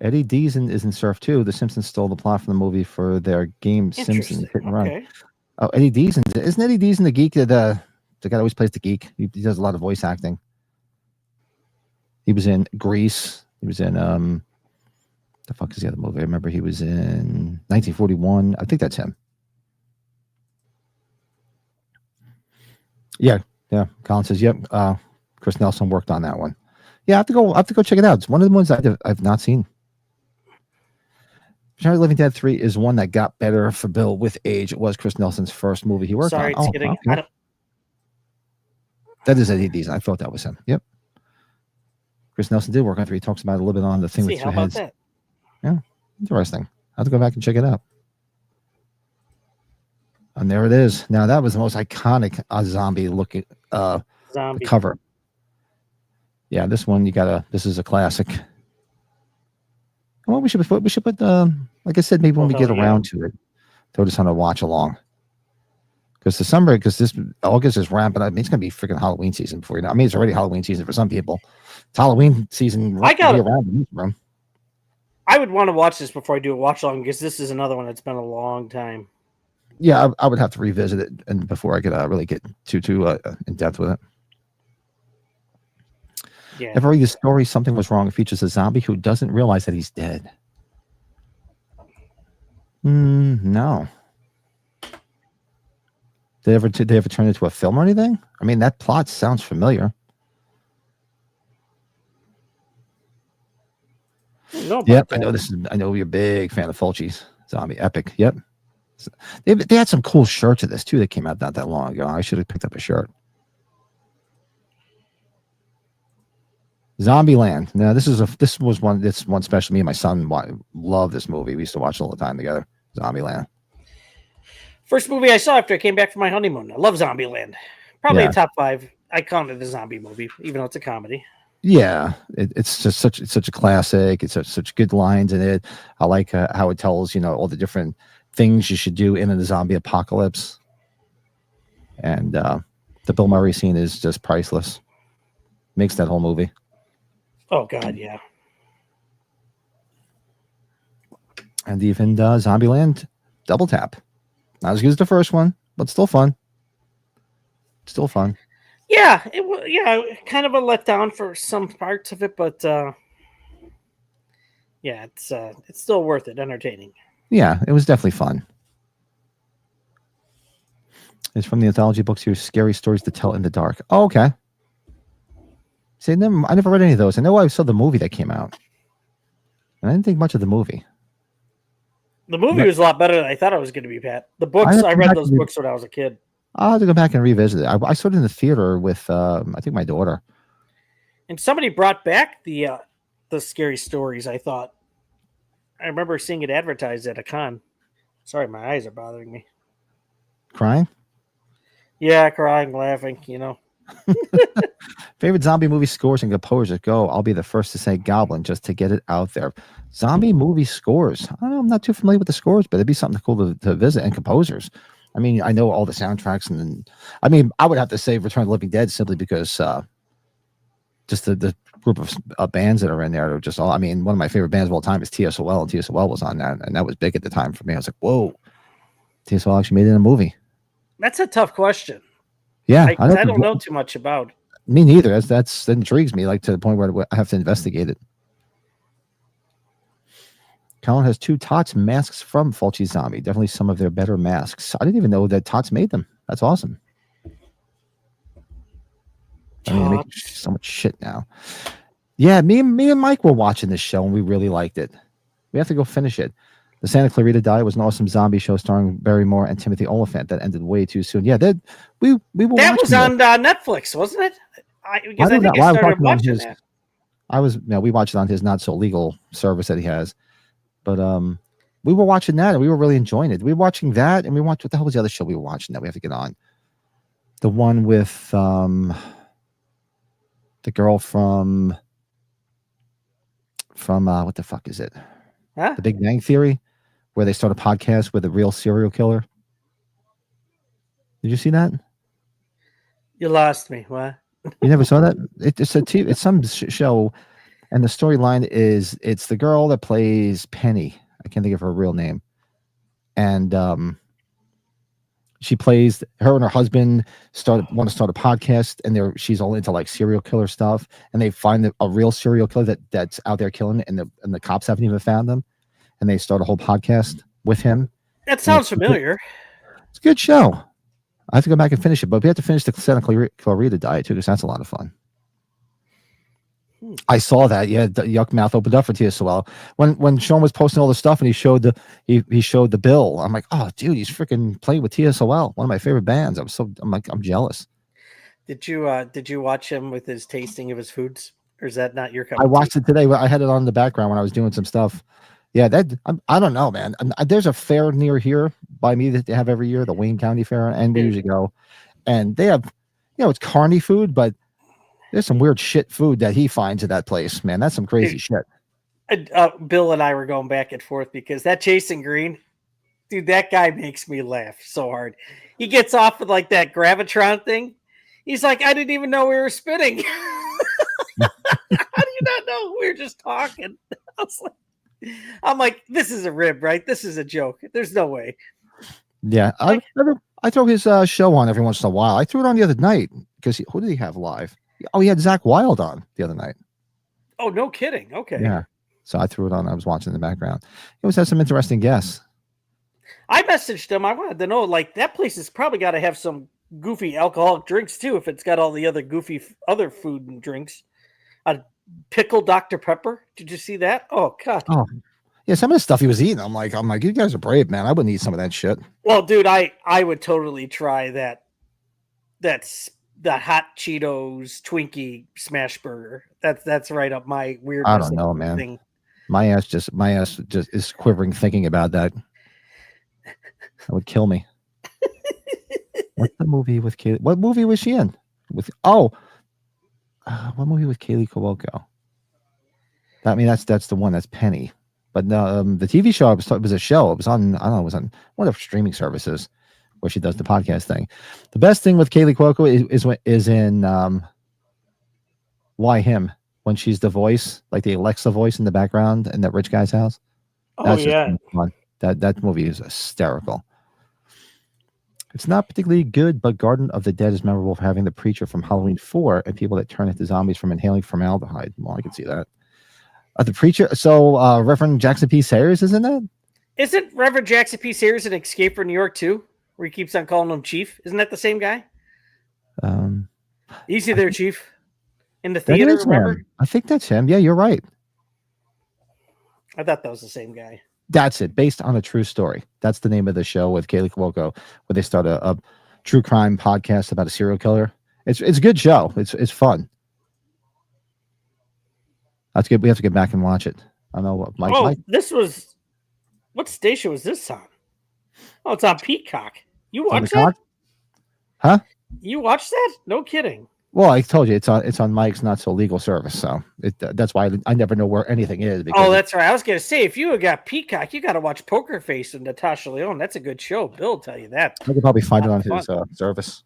Eddie Deason is in Surf 2. The Simpsons stole the plot from the movie for their game Simpsons Hit and Run. Oh, Eddie Deason. Isn't Eddie Deason the geek? The guy that always plays the geek. He does a lot of voice acting. He was in Grease. He was in the fuck is the other movie? I remember he was in 1941. I think that's him. Yeah. Colin says, "Yep." Chris Nelson worked on that one. Yeah, I have to go check it out. It's one of the ones I've not seen. Return of the Living Dead 3 is one that got better for Bill with age. It was Chris Nelson's first movie he worked on. Okay. That is Eddie Deason. I thought that was him. Yep. Chris Nelson did work on 3. He talks about it a little bit on the thing with two heads. That? Yeah, interesting. I have to go back and check it out. And there it is. Now that was the most iconic zombie looking cover. Yeah, this one this is a classic. Well, we should put like I said, maybe when we get around to it, throw this on a watch along. Because this August is ramping up. I mean, it's gonna be freaking Halloween season before you know. I mean, it's already Halloween season for some people. It's Halloween season. I would want to watch this before I do a watch along because this is another one that's been a long time. Yeah, I would have to revisit it and before I could really get too in depth with it. Yeah. Ever read the story Something Was Wrong? It features a zombie who doesn't realize that he's dead. No. Did they ever turn it into a film or anything? I mean, that plot sounds familiar. Yep, I know you're a big fan of Fulci's Zombie Epic. Yep. They had some cool shirts of this too that came out not that long ago. I should have picked up a shirt. Zombieland. Now this was one special. Me and my son love this movie. We used to watch it all the time together. Zombieland. First movie I saw after I came back from my honeymoon. I love Zombieland. Probably a top 5. I count it a zombie movie, even though it's a comedy. Yeah, it's just such a classic. It's such good lines in it. I like how it tells all the different things you should do in a zombie apocalypse. And the Bill Murray scene is just priceless. Makes that whole movie. Oh God, yeah. And even Zombieland Double Tap. Not as good as the first one, but still fun. Still fun. Yeah, it was kind of a letdown for some parts of it, but it's still worth it, entertaining. Yeah, it was definitely fun. It's from the anthology book series Scary Stories to Tell in the Dark. Oh, okay. See, I never read any of those. I know I saw the movie that came out. And I didn't think much of the movie. The movie was a lot better than I thought it was going to be, Pat. The books, I read those books when I was a kid. I'll have to go back and revisit it. I saw it in the theater with, I think, my daughter. And somebody brought back the Scary Stories, I thought. I remember seeing it advertised at a con. Sorry, my eyes are bothering me. Crying? Yeah, crying, laughing, Favorite zombie movie scores and composers? Go. I'll be the first to say Goblin just to get it out there. Zombie movie scores. I don't know. I'm not too familiar with the scores, but it'd be something cool to visit. And composers. I mean, I know all the soundtracks, and I mean, I would have to say Return of the Living Dead simply because just the group of bands that are in there are just all. I mean, one of my favorite bands of all time is TSOL, and TSOL was on that, and that was big at the time for me. I was like, whoa, TSOL actually made it in a movie. That's a tough question. Yeah, I don't know too much about. Me neither. That intrigues me, like to the point where I have to investigate it. Colin has 2 Tots masks from Fulci Zombie. Definitely some of their better masks. I didn't even know that Tots made them. That's awesome. I mean, they make so much shit now. Yeah, me and Mike were watching this show and we really liked it. We have to go finish it. The Santa Clarita Diet was an awesome zombie show starring Barrymore and Timothy Olyphant that ended way too soon. Yeah, we were. That was on Netflix, wasn't it? I think I started watching that. We watched it on his not so legal service that he has, but we were watching that and we were really enjoying it. We were watching that and we watched what the hell was the other show we were watching that we have to get on? The one with the girl from what the fuck is it? Huh? The Big Bang Theory, where they start a podcast with a real serial killer. Did you see that? You lost me. What? You never saw that? It's some show, and the storyline is it's the girl that plays Penny. I can't think of her real name, and she plays her and her husband want to start a podcast, and she's all into like serial killer stuff, and they find a real serial killer that's out there killing, and the cops haven't even found them, and they start a whole podcast with him. That sounds familiar. It's a good show. I have to go back and finish it, but we have to finish the Santa Clarita Diet too, because that's a lot of fun. I saw that. Yeah, the Yuck Mouth opened up for TSOL when Sean was posting all the stuff and he showed the bill. I'm like, oh, dude, he's freaking playing with TSOL, one of my favorite bands. I'm jealous. Did you watch him with his tasting of his foods, or is that not your cup? I watched it today. I had it on in the background when I was doing some stuff. Yeah, I don't know, man. There's a fair near here by me that they have every year, the Wayne County Fair, and we usually go. And they have, it's carny food, but there's some weird shit food that he finds at that place, man. That's some crazy shit. Bill and I were going back and forth because that Jason Green, dude, that guy makes me laugh so hard. He gets off with like that Gravitron thing. He's like, I didn't even know we were spitting. How do you not know? We were just talking. I'm like, this is a rib, right? This is a joke. There's no way. Yeah, I throw his show on every once in a while. I threw it on the other night because who did he have live? Oh, he had Zach Wilde on the other night. Oh, no kidding. Okay. Yeah. So I threw it on. I was watching in the background. He always has some interesting guests. I messaged him. I wanted to know, like, that place has probably got to have some goofy alcoholic drinks too, if it's got all the other goofy other food and drinks. Pickle Dr. Pepper. Did you see that? Oh God. Oh, yeah. Some of the stuff he was eating, I'm like, you guys are brave, man. I wouldn't eat some of that shit. Well, dude, I would totally try that. That's the hot Cheetos Twinkie smash burger. That's right up my weird. I don't know, man. Thing. My ass just is quivering thinking about that. That would kill me. What's the movie with Kaylee? What movie was she in? What movie with Kaylee Cuoco? I mean, that's the one. That's Penny. But the TV show was a show. It was on. I don't know. It was on one of the streaming services where she does the podcast thing. The best thing with Kaylee Cuoco is in Why Him, when she's the voice, like the Alexa voice in the background in that rich guy's house. That's yeah, fun. That movie is hysterical. It's not particularly good, but Garden of the Dead is memorable for having the preacher from Halloween 4 and people that turn into zombies from inhaling formaldehyde. Well, I can see that. The preacher, so Reverend Jackson P. Sayers is in that? Isn't Reverend Jackson P. Sayers in Escape from New York too, where he keeps on calling him Chief? Isn't that the same guy? Easy there, Chief. In the theater, remember? I think that's him. Yeah, you're right. I thought that was the same guy. That's it. Based on a true story. That's the name of the show with Kaylee Cuoco, where they start a true crime podcast about a serial killer. It's a good show. It's fun. That's good. We have to get back and watch it. I don't know what Mike. This was what station was this on? Oh, it's on Peacock. You watched that? Huh? You watched that? No kidding. Well, I told you it's on Mike's not so legal service, so that's why I never know where anything is. Oh, that's right. I was gonna say if you have got Peacock, you got to watch Poker Face and Natasha Lyonne. That's a good show. Bill will tell you that. I could probably find it on his service.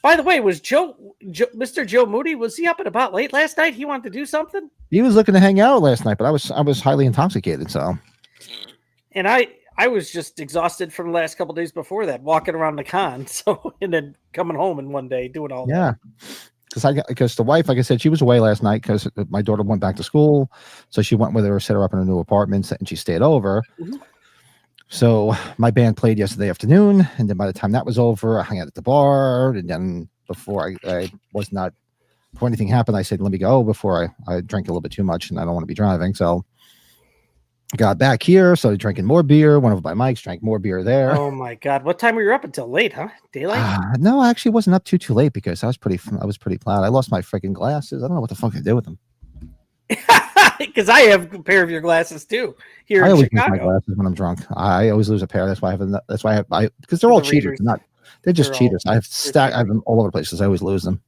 By the way, was Mr. Joe Moody, was he up and about late last night? He wanted to do something? He was looking to hang out last night, but I was highly intoxicated, so. And I was just exhausted from the last couple of days before that, walking around the con, so and then coming home in one day doing all that. Yeah. Because the wife, like I said, she was away last night because my daughter went back to school. So she went with her, set her up in her new apartment, and she stayed over. Mm-hmm. So my band played yesterday afternoon, and then by the time that was over, I hung out at the bar. And then before anything happened, I said, let me go before I drank a little bit too much, and I don't want to be driving. So I got back here, started drinking more beer. Went over by Mike's, drank more beer there. Oh my God! What time were you up until late? Huh? Daylight? No, I actually wasn't up too late because I was pretty plowed. I lost my freaking glasses. I don't know what the fuck I did with them. Because I have a pair of your glasses too here in Chicago. I always lose my glasses when I'm drunk. I always lose a pair. That's why because they're all cheaters. They're just cheaters. I have them all over the place because I always lose them.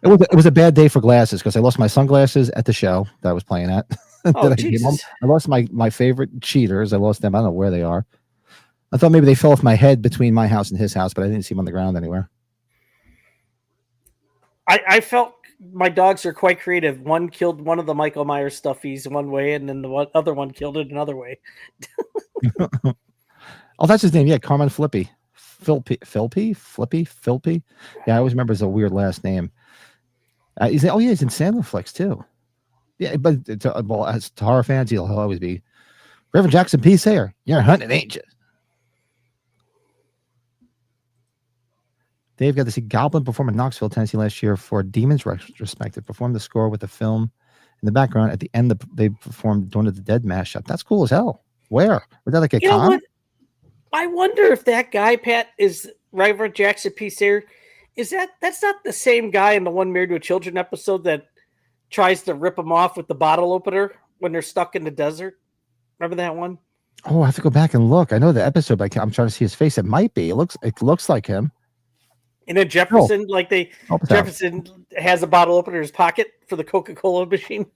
It was a bad day for glasses because I lost my sunglasses at the show that I was playing at. Oh, Jesus. I lost my favorite cheaters. I lost them. I don't know where they are. I thought maybe they fell off my head between my house and his house, but I didn't see them on the ground anywhere. I felt my dogs are quite creative. One killed one of the Michael Myers stuffies one way, and then the other one killed it another way. Oh, that's his name. Yeah, Carmen Flippy. Flippy. Yeah, I always remember it's a weird last name. He's in Sandlerflex too. Yeah, but as horror fans, he'll always be Reverend Jackson P. Sayer. You're hunting, ain't you? Dave got to see Goblin perform in Knoxville, Tennessee last year for Demons Retrospective. Performed the score with the film in the background. At the end, they performed Dawn of the Dead mashup. That's cool as hell. Where? Was that like a con? What? I wonder if that guy, Pat, is Reverend Jackson P. Sayer. That's not the same guy in the one Married with Children episode that tries to rip them off with the bottle opener when they're stuck in the desert? Remember that one? Oh, I have to go back and look. I know the episode, but I'm trying to see his face. It might be. It looks like him. And then Jefferson, Jefferson has a bottle opener in his pocket for the Coca-Cola machine.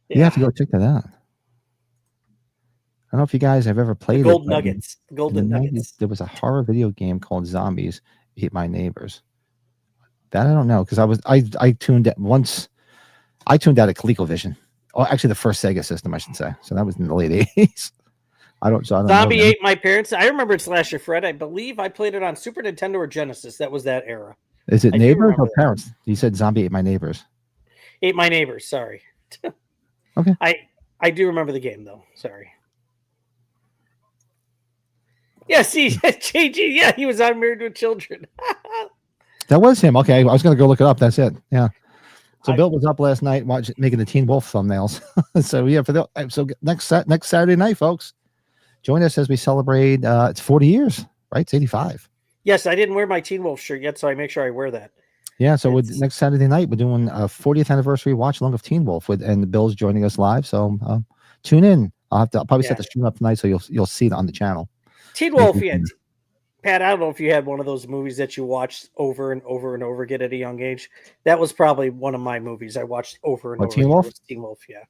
You have to go check that out. I don't know if you guys have ever played Golden Nuggets. There was a horror video game called Zombies Ate My Neighbors. That I don't know because I tuned out once. I tuned out at ColecoVision. Oh, actually, the first Sega system, I should say. So that was in the late 80s. I don't Zombie Ate My Parents. I remember it Slasher Fred. I believe I played it on Super Nintendo or Genesis. That was that era. Is it neighbors or parents? That. You said Zombie Ate My Neighbors. Ate My Neighbors. Sorry. Okay. I do remember the game though. Sorry. Yeah, see, JG. Yeah, he was on Married with Children. That was him. Okay, I was going to go look it up. That's it. Yeah. So Bill was up last night making the Teen Wolf thumbnails. So yeah, so next Saturday night, folks, join us as we celebrate. It's 40 years, right? It's 85. Yes, I didn't wear my Teen Wolf shirt yet, so I make sure I wear that. Yeah, so next Saturday night, we're doing a 40th anniversary watch along of Teen Wolf, and Bill's joining us live. So tune in. I'll probably set the stream up tonight, so you'll see it on the channel. Teen Wolf, yeah. Pat, I don't know if you had one of those movies that you watched over and over and over again at a young age. That was probably one of my movies I watched over and over. Teen Wolf? Teen Wolf, yeah.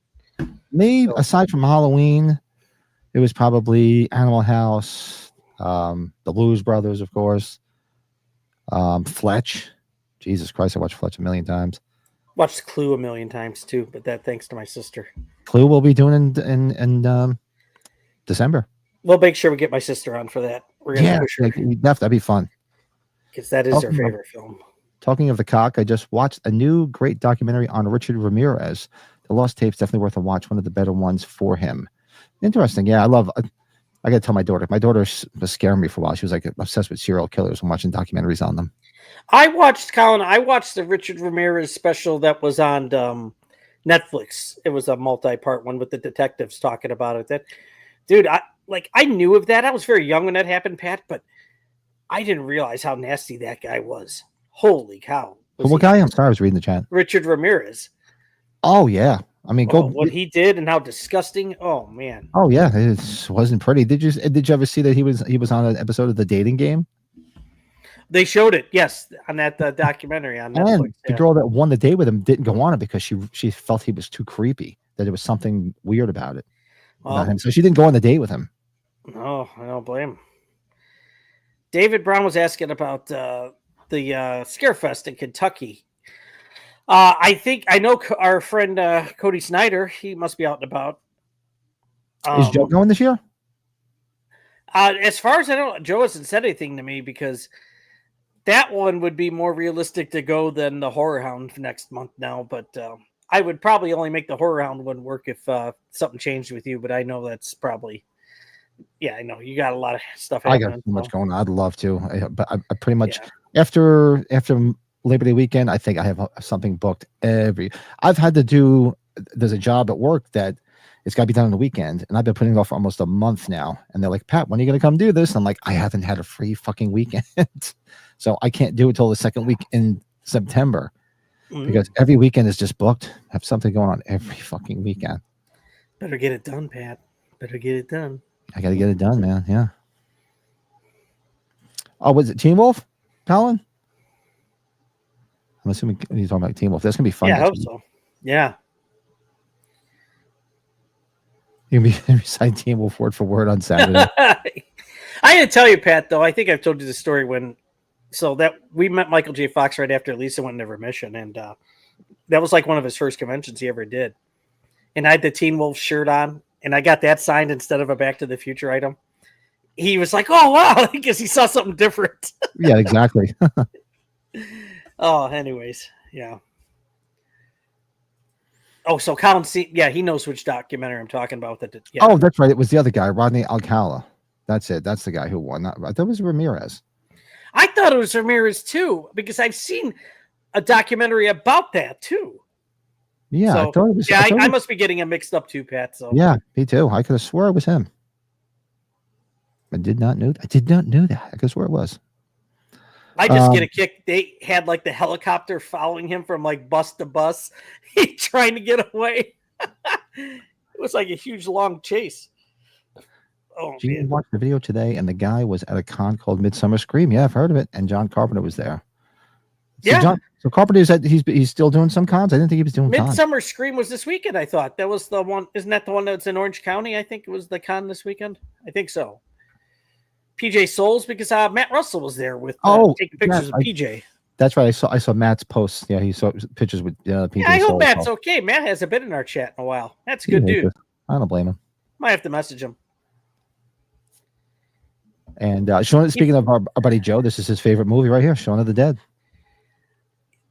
Maybe aside from Halloween, it was probably Animal House, the Blues Brothers, of course, Fletch. Jesus Christ, I watched Fletch a million times. Watched Clue a million times too, but that thanks to my sister. Clue we'll be doing in December. We'll make sure we get my sister on for that. We're gonna push her. That'd be fun. Because that is her favorite film. Talking of the cock, I just watched a new great documentary on Richard Ramirez. The Lost Tapes, definitely worth a watch. One of the better ones for him. Interesting. Yeah, I gotta tell my daughter. My daughter was scaring me for a while. She was like obsessed with serial killers and watching documentaries on them. I watched the Richard Ramirez special that was on Netflix. It was a multi-part one with the detectives talking about it. That dude, I knew of that. I was very young when that happened, Pat, but I didn't realize how nasty that guy was. Holy cow. What guy? I'm sorry, I was reading the chat. Richard Ramirez. Oh, yeah. I mean, what he did and how disgusting. Oh, man. Oh, yeah. It wasn't pretty. Did you ever see that he was on an episode of The Dating Game? They showed it, yes, on that documentary on Netflix. And the girl that won the date with him didn't go on it because she felt he was too creepy, that there was something weird about it. About him. So she didn't go on the date with him. No, I don't blame him. David Brown was asking about the Scarefest in Kentucky. I know our friend Cody Snyder. He must be out and about. Is Joe going this year? As far as I know, Joe hasn't said anything to me because that one would be more realistic to go than the Horror Hound next month now. But I would probably only make the Horror Hound one work if something changed with you. But I know that's probably, yeah, I know you got a lot of stuff happening. I got so much going on. I'd love to, but I pretty much after Labor Day weekend, I think I have something booked I've had to do. There's a job at work that it's got to be done on the weekend, and I've been putting it off for almost a month now. And they're like, Pat, when are you going to come do this? I'm like, I haven't had a free fucking weekend, so I can't do it till the second week in September because every weekend is just booked. I have something going on every fucking weekend. Better get it done, Pat. Better get it done. I got to get it done, man. Yeah. Oh, was it Teen Wolf, Colin? I'm assuming he's talking about Teen Wolf. That's gonna be fun. Yeah, I hope so. Yeah. You'll be reciting Teen Wolf word for word on Saturday. I didn't tell you, Pat, though. I think I've told you the story that we met Michael J. Fox right after Lisa went into remission, and that was like one of his first conventions he ever did. And I had the Teen Wolf shirt on, and I got that signed instead of a Back to the Future item. He was like, "Oh wow," because he saw something different. Yeah, exactly. Oh, anyways, yeah. Oh, so Colin he knows which documentary I'm talking about. Yeah. Oh, that's right. It was the other guy, Rodney Alcala. That's it. That's the guy who won. That was Ramirez. I thought it was Ramirez too, because I've seen a documentary about that too. Yeah, so, I thought it was. Yeah, I must be getting him mixed up too, Pat. So yeah, me too. I could have swore it was him. I did not know that. I could have swore it was. I just get a kick. They had like the helicopter following him from like bus to bus, trying to get away. It was like a huge long chase. Oh, Gene watched the video today, and the guy was at a con called Midsummer Scream. Yeah, I've heard of it. And John Carpenter was there. So yeah. So Carpenter said he's still doing some cons. I didn't think he was doing Midsummer Scream was this weekend. I thought that was the one. Isn't that the one that's in Orange County? I think it was the con this weekend. I think so. PJ Souls, because Matt Russell was there with taking pictures of PJ. That's right. I saw Matt's posts. Yeah, he saw pictures with PJ. Yeah, I hope Matt's okay. Matt hasn't been in our chat in a while. That's a good dude. I don't blame him. Might have to message him. And speaking of our buddy Joe, this is his favorite movie right here, Shaun of the Dead.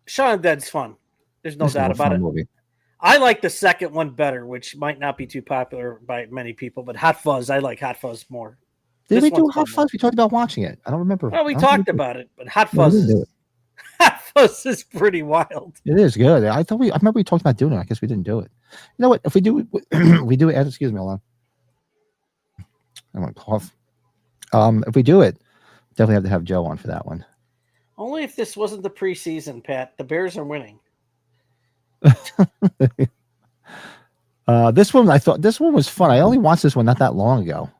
Shaun of the Dead's fun. There's no doubt about it. Movie. I like the second one better, which might not be too popular by many people, but Hot Fuzz, I like Hot Fuzz more. Did we do Hot Fuzz? We talked about watching it. I don't remember. Well, we talked about it, but Hot Fuzz is pretty wild. It is good. I remember we talked about doing it. I guess we didn't do it. You know what? If we do we do it. Excuse me, hold on. I want to cough. If we do it, definitely have to have Joe on for that one. Only if this wasn't the preseason, Pat. The Bears are winning. This one, I thought this one was fun. I only watched this one not that long ago.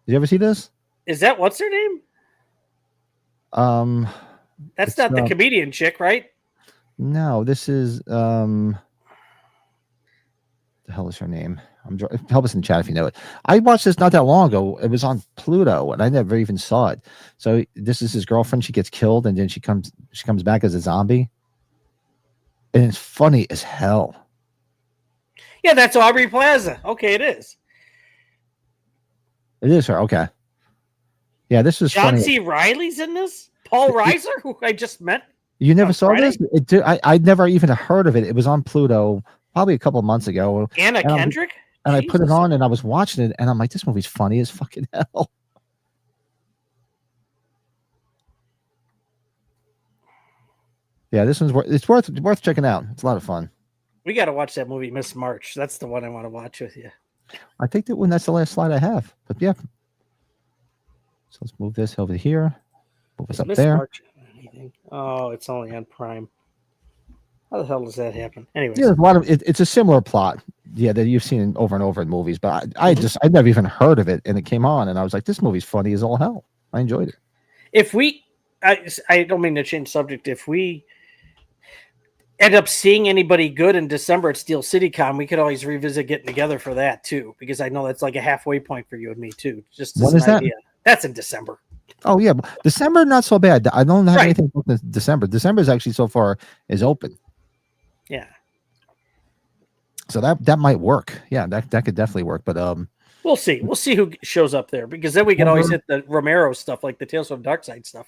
Did you ever see this? Is that what's her name? That's not the comedian chick, right? No, this is the hell is her name? Help us in chat if you know it. I watched this not that long ago. It was on Pluto, and I never even saw it. So this is his girlfriend. She gets killed, and then she comes back as a zombie, and it's funny as hell. Yeah, that's Aubrey Plaza. Okay, it is. It is her. Okay. Yeah, this is John funny. C. Reilly's in this. Paul Reiser, who I just met. You never saw this? I'd never even heard of it. It was on Pluto probably a couple of months ago. Anna Kendrick? And I put it on and I was watching it and I'm like, this movie's funny as fucking hell. Yeah, this one's worth checking out. It's a lot of fun. We got to watch that movie, Miss March. That's the one I want to watch with you. I think that's the last slide I have. But yeah. So let's move this over here. Move us up there. March anything? Oh, it's only on Prime. How the hell does that happen? Anyway, yeah, there's a lot of it's a similar plot, yeah, that you've seen over and over in movies. But I'd never even heard of it, and it came on, and I was like, this movie's funny as all hell. I enjoyed it. If we I don't mean to change subject. If we end up seeing anybody good in December at Steel City Con, we could always revisit getting together for that too, because I know that's like a halfway point for you and me too. Just as When an is that? idea. That's in December. Oh yeah, December not so bad. I don't have Right. anything booked in December. December is actually so far is open. Yeah. So that might work. Yeah, that could definitely work. But we'll see. We'll see who shows up there, because then we can always hit the Romero stuff, like the Tales from Dark Side stuff.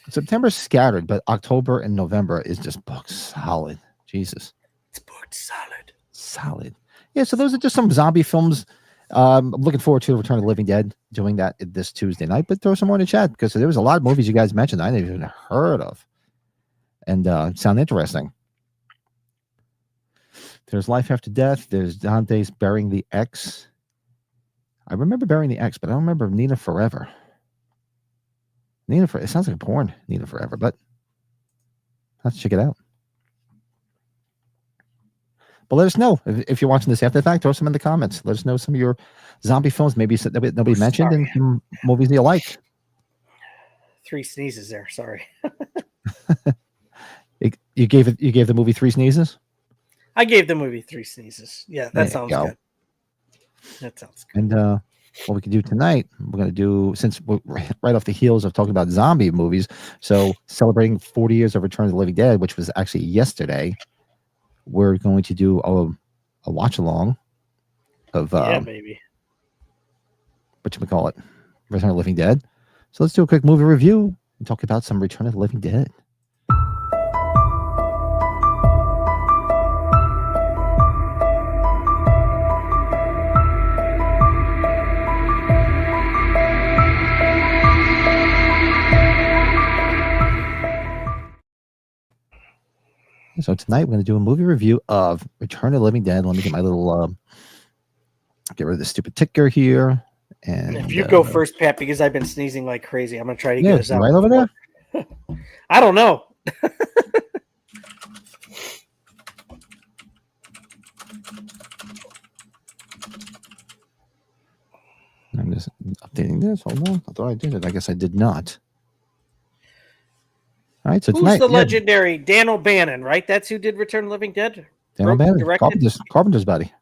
September's scattered, but October and November is just booked solid. Jesus. It's booked solid. Solid. Yeah, so those are just some zombie films. I'm looking forward to Return of the Living Dead, doing that this Tuesday night, but throw some more in the chat, because there was a lot of movies you guys mentioned I never even heard of. And sound interesting. There's Life After Death. There's Dante's Burying the X. I remember Burying the X, but I don't remember Nina Forever. It sounds like a porn, Nina Forever, but let's check it out. But let us know if you're watching this after the fact. Throw some in the comments. Let us know some of your zombie films, maybe nobody mentioned, and some movies you like. 3 sneezes there. Sorry. You gave the movie 3 sneezes. I gave the movie 3 sneezes. Yeah, that sounds good. That sounds good. And what we can do tonight, we're going to do, since we're right off the heels of talking about zombie movies, so celebrating 40 years of Return of the Living Dead, which was actually yesterday, we're going to do a watch along of baby. Whatchamacallit, Return of the Living Dead. So let's do a quick movie review and talk about some Return of the Living Dead. So tonight we're going to do a movie review of Return of the Living Dead. Let me get my little get rid of the stupid ticker here. And if you go first, Pat, because I've been sneezing like crazy, I'm going to try to get us out. Right over there? I don't know. I'm just updating this. Hold on. I thought I did it. I guess I did not. All right, so who's the legendary Dan O'Bannon, right? That's who did Return of the Living Dead? Dan O'Bannon, Carpenter's buddy.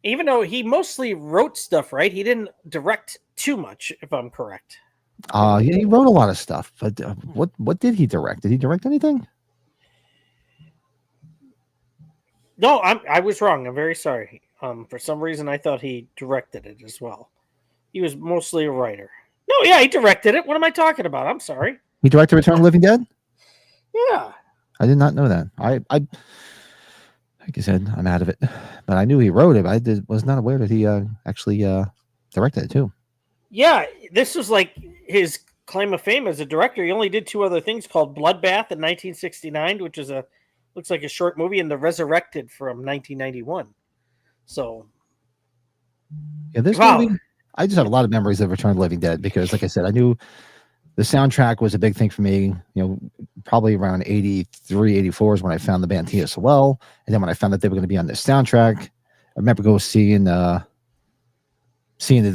Even though he mostly wrote stuff, right? He didn't direct too much, if I'm correct. Yeah, he wrote a lot of stuff, but what did he direct? Did he direct anything? No, I was wrong. I'm very sorry. For some reason, I thought he directed it as well. He was mostly a writer. No, yeah, he directed it. What am I talking about? I'm sorry. He directed Return of the Living Dead? Yeah. I did not know that. I like I said, I'm out of it. But I knew he wrote it. But was not aware that he actually directed it too. Yeah, this was like his claim of fame as a director. He only did 2 other things, called Bloodbath in 1969, which is looks like a short movie, and The Resurrected from 1991. So, yeah, this movie, I just have a lot of memories of Return of the Living Dead because, like I said, I knew the soundtrack was a big thing for me. You know, probably around 83, 84 is when I found the band TSOL, and then when I found that they were going to be on this soundtrack, I remember seeing it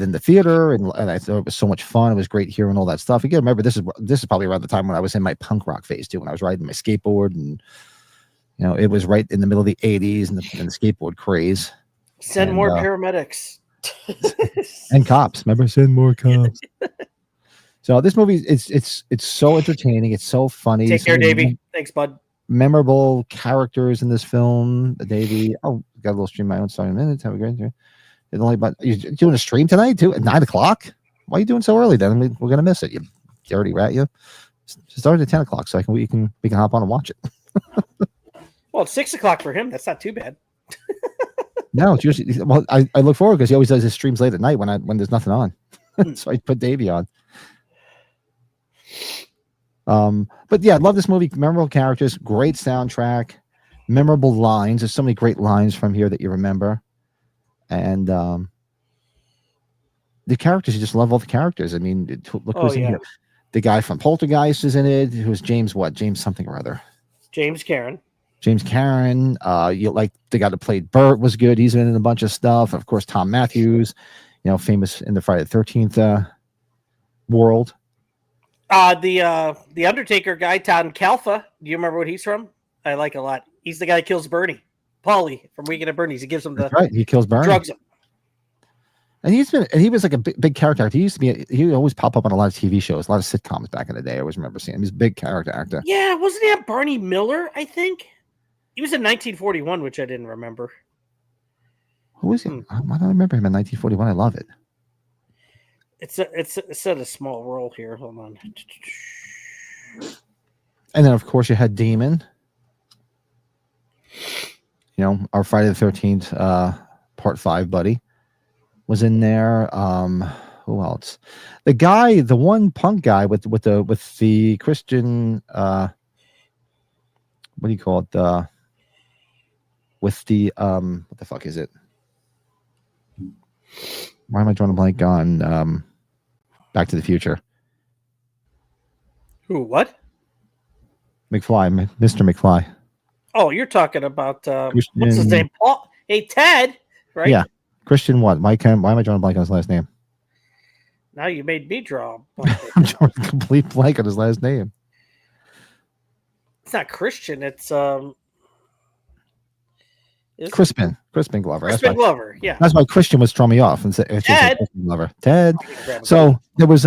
in the theater, and I thought it was so much fun. It was great hearing all that stuff. Again, remember this is probably around the time when I was in my punk rock phase too, when I was riding my skateboard, and you know, it was right in the middle of the 80s and the skateboard craze. Send more paramedics and cops. Remember, send more cops. So this movie, it's so entertaining. It's so funny. Take care, Davey. Thanks, bud. Memorable characters in this film. Davey. Oh, got a little stream of my own starting in a minute. Have a great day. You're doing a stream tonight too at 9:00. Why are you doing so early? Then we're gonna miss it. You dirty rat. You started at 10:00, so we can hop on and watch it. Well, it's 6:00 for him. That's not too bad. No, it's usually I look forward because he always does his streams late at night when there's nothing on. So I put Davey on. But yeah, I love this movie. Memorable characters, great soundtrack, memorable lines. There's so many great lines from here that you remember. And the characters, you just love all the characters. I mean, look who's in here. The guy from Poltergeist is in it. Who's James something or other. James Karen. You like the guy that played Bert was good. He's in a bunch of stuff. Of course, Tom Matthews, famous in the Friday the 13th world. The Undertaker guy, Todd Kalfa. Do you remember what he's from? I like a lot. He's the guy that kills Bernie. Paulie from Weekend at Bernie's. He gives him the Right. He kills Bernie. drugs him. And he was like a big character actor. He would always pop up on a lot of TV shows, a lot of sitcoms back in the day. I always remember seeing him. He's a big character actor. Yeah, wasn't he at Barney Miller, I think? He was in 1941, which I didn't remember. Who is he? I don't remember him in 1941. I love it. It said a small role here. Hold on. And then, of course, you had Demon. You know, our Friday the 13th Part 5 buddy was in there. Who else? The one punk guy with the Christian what do you call it? With the what the fuck is it? Why am I drawing a blank on Back to the Future? Who? What? McFly, Mr. McFly. Oh, you're talking about what's his name? Paul. Hey, Ted. Right? Yeah. Christian what? Why am I drawing a blank on his last name? Now you made me draw. I'm drawing a complete blank on his last name. It's not Christian. It's Crispin Glover. Crispin Glover. Yeah. That's why Christian was throwing me off and said Ted. Crispin Glover. Ted. So there was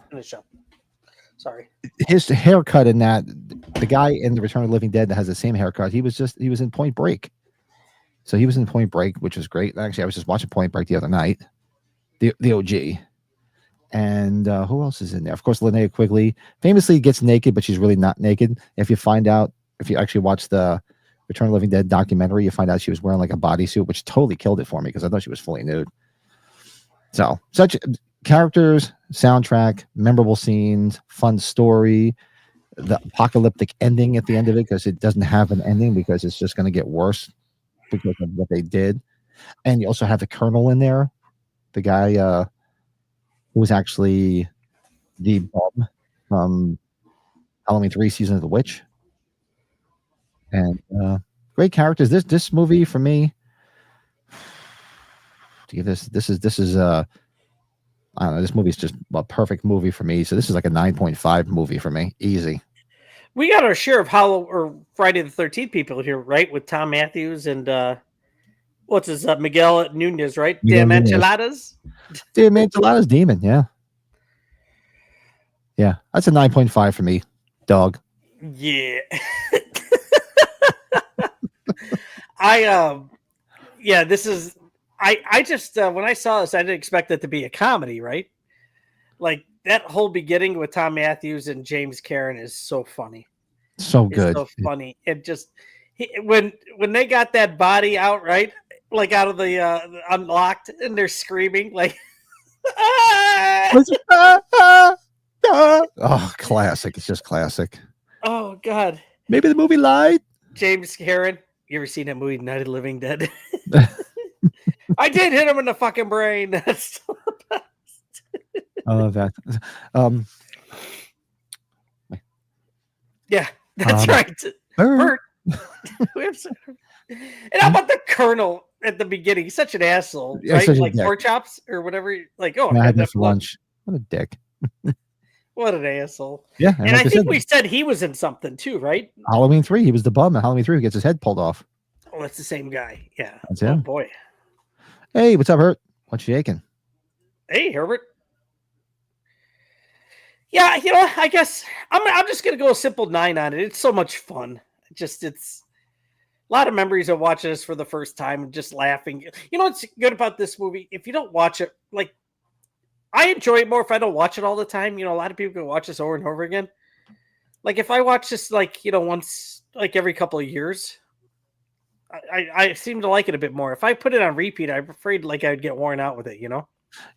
finish up. Sorry. His haircut in that, the guy in the Return of the Living Dead that has the same haircut. He was in Point Break. So he was in Point Break, which was great. Actually, I was just watching Point Break the other night. The OG. And who else is in there? Of course, Linnea Quigley famously gets naked, but she's really not naked. If you actually watch the Return of the Living Dead documentary, you find out she was wearing like a bodysuit, which totally killed it for me because I thought she was fully nude. So such characters, soundtrack, memorable scenes, fun story, the apocalyptic ending at the end of it because it doesn't have an ending because it's just going to get worse because of what they did. And you also have the Colonel in there, the guy who was actually the Bob from Halloween 3 Season of the Witch. And great characters. This movie for me, this is I don't know, this movie is just a perfect movie for me. So this is like a 9.5 movie for me. Easy. We got our share of Friday the 13th people here, right? With Tom Matthews and what's his Miguel Nunez, right? Damn Enchiladas. Damn Enchiladas Demon, yeah. Yeah, that's a 9.5 for me, dog. Yeah. This is I just when I saw this, I didn't expect it to be a comedy, right? Like that whole beginning with Tom Matthews and James Caan is so funny. So good. It's so funny. It just when they got that body out, right? Like out of the unlocked and they're screaming like oh, classic. It's just classic. Oh God. Maybe the movie lied. James Caan. You ever seen that movie Night of the Living Dead? I did hit him in the fucking brain. That's still the best. I love that. Yeah, that's right. Bert. And how about the Colonel at the beginning? He's such an asshole, Yeah, right? Like dick. pork chops or whatever. Like, oh, I I had that for for lunch. What a dick. What an asshole. Yeah. And like I think said, we said he was in something too, right? Halloween 3. He was the bum in Halloween 3 who gets his head pulled off. Oh, that's the same guy. Yeah. That's Oh him. boy. Hey, what's up, Hurt? What's shaking? Hey, Herbert. Yeah, you know, I guess I'm just gonna go a simple 9 on it. It's so much fun. It's a lot of memories of watching this for the first time and just laughing. You know what's good about this movie? If you don't watch it, like I enjoy it more if I don't watch it all the time. You know, a lot of people can watch this over and over again. Like if I watch this like, you know, once like every couple of years, I seem to like it a bit more. If I put it on repeat, I'm afraid like I'd get worn out with it, you know?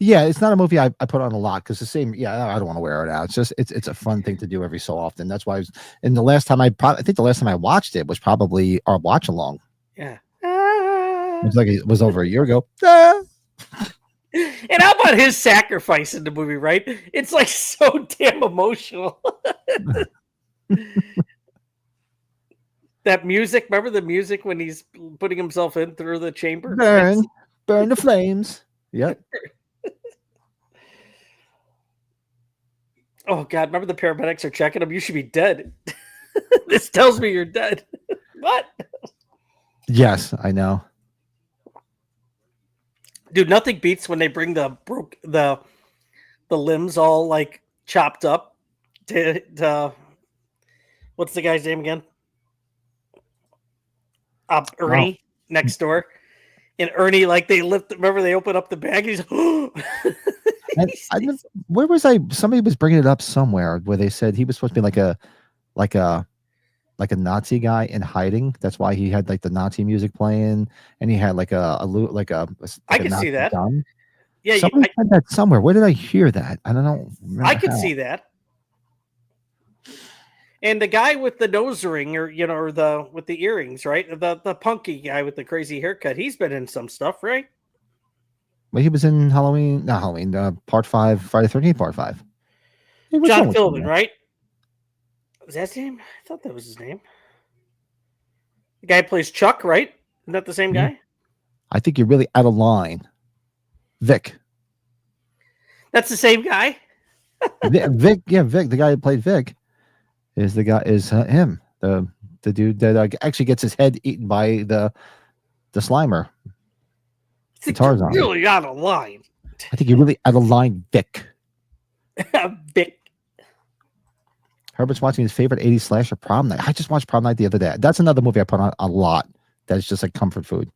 Yeah, it's not a movie I put on a lot because the same. Yeah, I don't want to wear it out. It's just it's a fun thing to do every so often. That's why. And the last time I think the last time I watched it was probably our watch along. Yeah, It was over a year ago. And how about his sacrifice in the movie? Right? It's like so damn emotional. That music. Remember the music when he's putting himself in through the chamber? Burn the flames. Yep. Oh God! Remember the paramedics are checking him. You should be dead. This tells me you're dead. What? Yes, I know. Dude, nothing beats when they bring the limbs all like chopped up to what's the guy's name again? Ernie next door. And Ernie, like they lift. Remember they open up the bag. He's Where was I? Somebody was bringing it up somewhere where they said he was supposed to be like a Nazi guy in hiding. That's why he had like the Nazi music playing, and he had like a I can see that. gun. Yeah, somebody said that somewhere. Where did I hear that? I don't know. I could see that. And the guy with the nose ring, or with the earrings, right? The punky guy with the crazy haircut. He's been in some stuff, right? Well, he was in Part 5, Friday 13th, Part 5. John Philbin, right? Was that his name? I thought that was his name. The guy who plays Chuck, right? Isn't that the same guy? I think you're really out of line. Vic. That's the same guy? Vic, the guy who played Vic is him. The dude that actually gets his head eaten by the Slimer. I think you're really out of line. I think you're really out of line, Vic. Vic. Herbert's watching his favorite 80s slasher, Prom Night. I just watched Prom Night the other day. That's another movie I put on a lot. That's just like comfort food.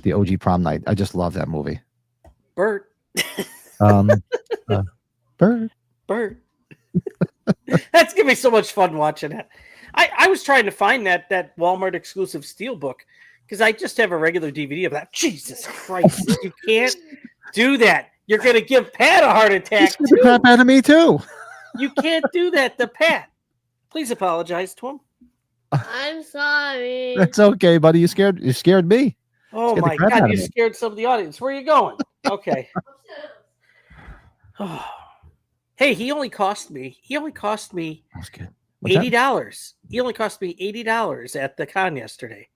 The OG Prom Night. I just love that movie. Bert. Bert. That's gonna be so much fun watching that. I was trying to find that Walmart exclusive Steelbook because I just have a regular DVD of that. Jesus Christ, you can't do that. You're gonna give Pat a heart attack. He's the crap out of me too. You can't do that to Pat. Please apologize to him. I'm sorry. That's okay, buddy. You scared me. Oh my God, you scared some of the audience. Where are you going? Okay. Oh. Hey, he only cost me $80. He only cost me $80 at the con yesterday.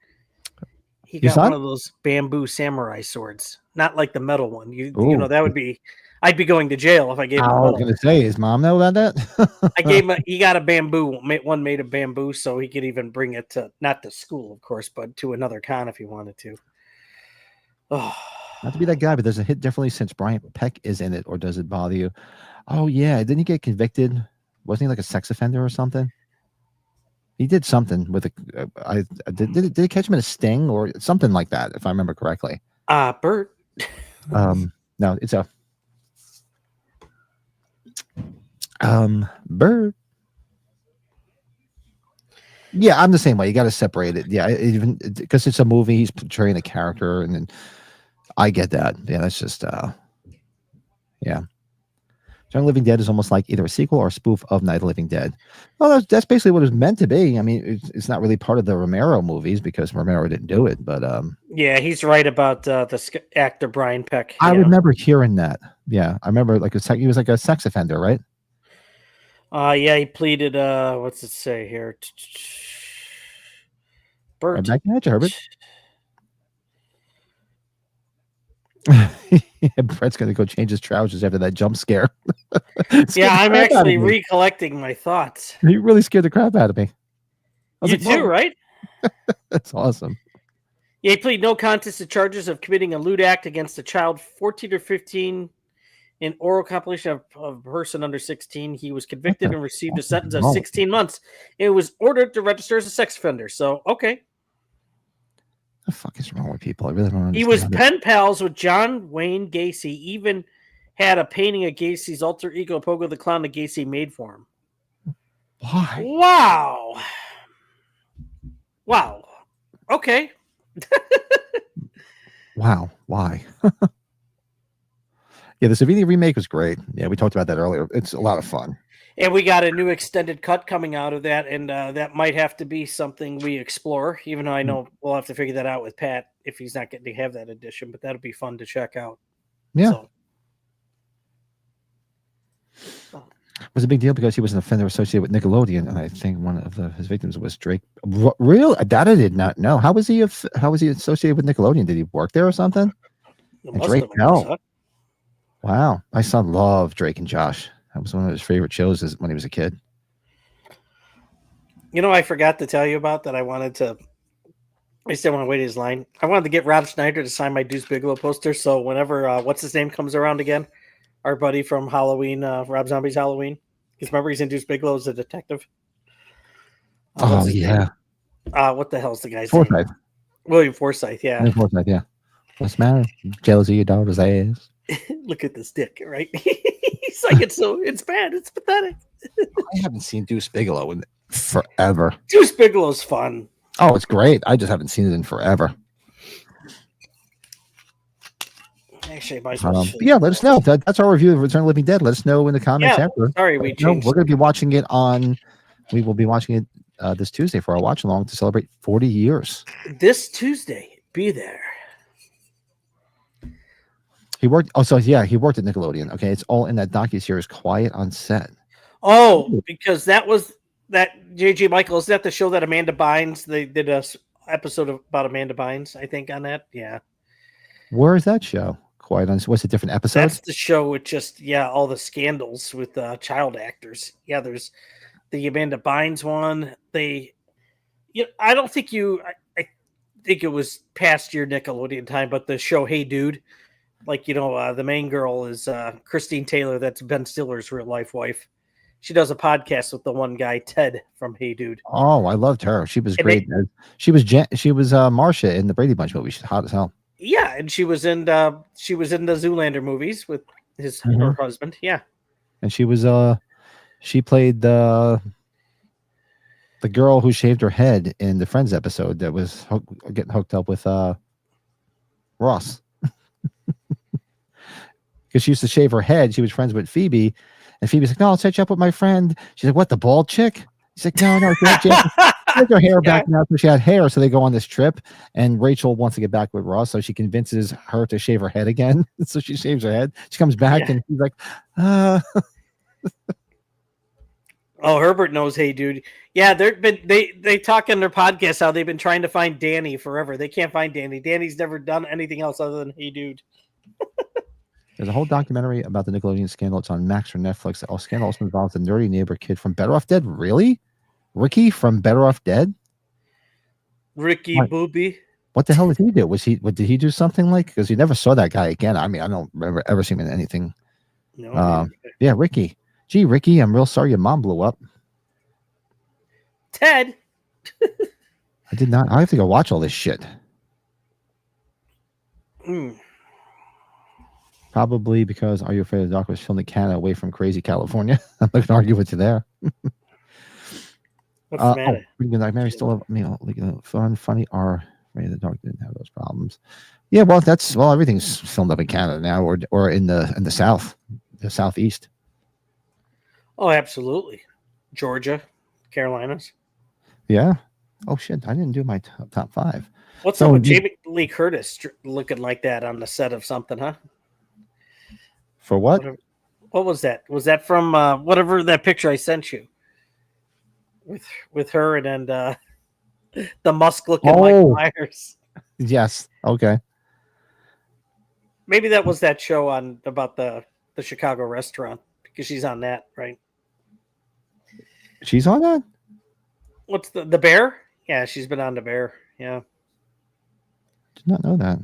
He got one of those bamboo samurai swords, not like the metal one. You know that would be. I'd be going to jail if I gave him. I was going to say, his mom know about that? I gave him. He got a bamboo one made of bamboo, so he could even bring it to not to school, of course, but to another con if he wanted to. Oh. Not to be that guy, but does it hit differently since Brian Peck is in it, or does it bother you? Oh yeah, didn't he get convicted? Wasn't he like a sex offender or something? He did something with a. Did he catch him in a sting or something like that? If I remember correctly. Bert. No, it's a. Bert. Yeah, I'm the same way. You got to separate it. Yeah, even because it's a movie, he's portraying a character, and then I get that. Yeah, that's just yeah. Young Living Dead is almost like either a sequel or a spoof of Night of the Living Dead. Well, that's basically what it's meant to be. I mean, it's not really part of the Romero movies because Romero didn't do it, but yeah, he's right about the actor Brian Peck. I remember hearing that. Yeah, I remember he was like a sex offender, right? Yeah, he pleaded. What's it say here? Bert. Back at you, Herbert. Brett's gonna go change his trousers after that jump scare. Yeah, I'm actually recollecting my thoughts. He really scared the crap out of me. You too, right? That's awesome. Yeah, he pleaded no contest to charges of committing a lewd act against a child 14 or 15 in oral compilation of a person under 16. He was convicted and received a sentence of 16 months. It was ordered to register as a sex offender. So, okay. What the fuck is wrong with people? I really don't understand. He was pen pals with John Wayne Gacy. Even had a painting of Gacy's alter ego, Pogo the Clown, that Gacy made for him. Why? Wow. Wow. Okay. Wow. Why? Yeah, the Savini remake was great. Yeah, we talked about that earlier. It's a lot of fun. And we got a new extended cut coming out of that, and that might have to be something we explore, even though I know we'll have to figure that out with Pat if he's not getting to have that edition, but that'll be fun to check out. Yeah. It was a big deal because he was an offender associated with Nickelodeon, and I think one of his victims was Drake. Real? That I did not know. How was he associated with Nickelodeon? Did he work there or something? And Drake, no. Wow. My son loved Drake and Josh. That was one of his favorite shows when he was a kid. You know, I forgot to tell you about that. I still want to wait his line. I wanted to get Rob Schneider to sign my Deuce Bigelow poster. So whenever what's his name comes around again, our buddy from Halloween, Rob Zombie's Halloween, because remember he's in Deuce Bigelow as a detective. Oh yeah. What the hell's the guy's Forsythe. name? William Forsythe. Yeah. William Forsythe, yeah. What's the matter? Jealous of your daughter's ass. Look at this dick, right? He's like, it's bad. It's pathetic. I haven't seen Deuce Bigelow in forever. Deuce Bigelow's fun. Oh, it's great. I just haven't seen it in forever. Actually, I might as well. Yeah, let us know. That's our review of Return of the Living Dead. Let us know in the comments after. Sorry, we changed. We're going to be watching it we will be watching it this Tuesday for our watch along to celebrate 40 years. This Tuesday, be there. He worked at Nickelodeon. Okay, it's all in that docuseries Quiet on Set. Oh, because that JJ Michael, is that the show that Amanda Bynes, they did a episode about Amanda Bynes, I think, on that? Yeah. Where is that show? Quiet on Set. What's a different episode? That's the show with just all the scandals with child actors. Yeah, there's the Amanda Bynes one. I don't think I think it was past your Nickelodeon time, but the show Hey Dude, the main girl is Christine Taylor. That's Ben Stiller's real life wife. She does a podcast with the one guy, Ted from Hey Dude. Oh, I loved her. She was great. She was Marcia in the Brady Bunch movie. She's hot as hell. Yeah, and she was in the Zoolander movies with her husband. Yeah, and she played the girl who shaved her head in the Friends episode that was getting hooked up with Ross. Because she used to shave her head. She was friends with Phoebe. And Phoebe's like, no, I'll set you up with my friend. She's like, what, the bald chick? He's like, no. She had her hair back now. So she had hair. So they go on this trip. And Rachel wants to get back with Ross. So she convinces her to shave her head again. So she shaves her head. She comes back and she's like, Oh, Herbert knows Hey Dude. Yeah, they talk in their podcast how they've been trying to find Danny forever. They can't find Danny. Danny's never done anything else other than Hey Dude. There's a whole documentary about the Nickelodeon scandal. It's on Max or Netflix. The scandal also involves the nerdy neighbor kid from Better Off Dead. Really? Ricky from Better Off Dead? Ricky Booby. What the hell did he do? Did he do something like? Because you never saw that guy again. I mean, I don't remember ever seeing him in anything. No. Yeah, Ricky. Gee, Ricky, I'm real sorry your mom blew up. Ted. I did not. I have to go watch all this shit. Probably because Are You Afraid of the Dark was filmed in Canada away from crazy California. I'm not going to argue with you there. What's the matter? Mary still fun, funny, Are Afraid of the Dark didn't have those problems. Yeah, well, everything's filmed up in Canada now, or in the South, the Southeast. Oh, absolutely. Georgia, Carolinas. Yeah. Oh shit! I didn't do my top 5. What's up with Jamie Lee Curtis looking like that on the set of something, huh? For what? What was that? Was that from whatever that picture I sent you with her and the Musk-looking Michael Myers? Yes. Okay. Maybe that was that show about the Chicago restaurant, because she's on that, right? She's on that? What's the Bear? Yeah, she's been on the Bear. Yeah. Did not know that.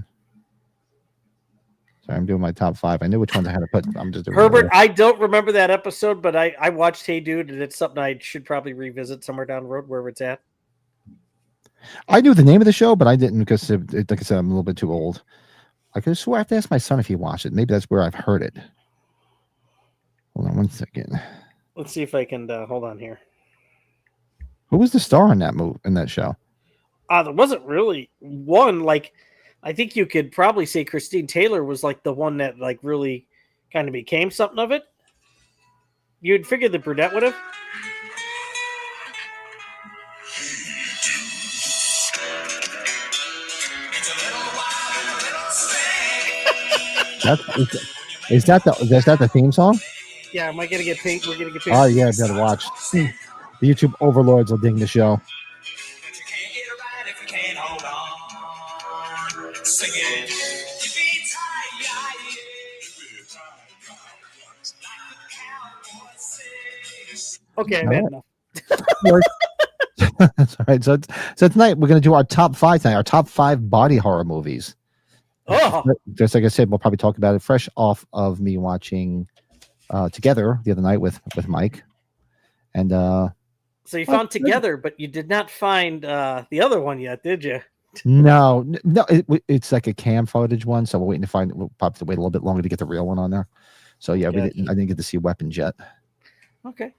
Sorry, I'm doing my top 5. I knew which ones I had to put. I'm just doing Herbert. I don't remember that episode, but I watched Hey Dude, and it's something I should probably revisit somewhere down the road, wherever it's at. I knew the name of the show, but I didn't because, like I said, I'm a little bit too old. I could swear I have to ask my son if he watched it. Maybe that's where I've heard it. Hold on one second. Let's see if I can hold on here. Who was the star in that show? There wasn't really one. Like, I think you could probably say Christine Taylor was like the one that like really kind of became something of it. You'd figure the brunette would have. Is that the theme song? Yeah, am I gonna get paid? We're gonna get paid. Oh yeah, I gotta watch. The YouTube overlords will ding the show. Okay, I've All had right. enough. That's all right. So tonight we're going to do our top 5 tonight. Our top 5 body horror movies. Oh, Just like I said, we'll probably talk about it fresh off of me watching Together the other night with Mike. And so you found Together, but you did not find the other one yet, did you? no, it's like a cam footage one, so we're waiting to find. We'll probably have to wait a little bit longer to get the real one on there. So yeah, Gotcha. I didn't get to see Weapons yet. Okay.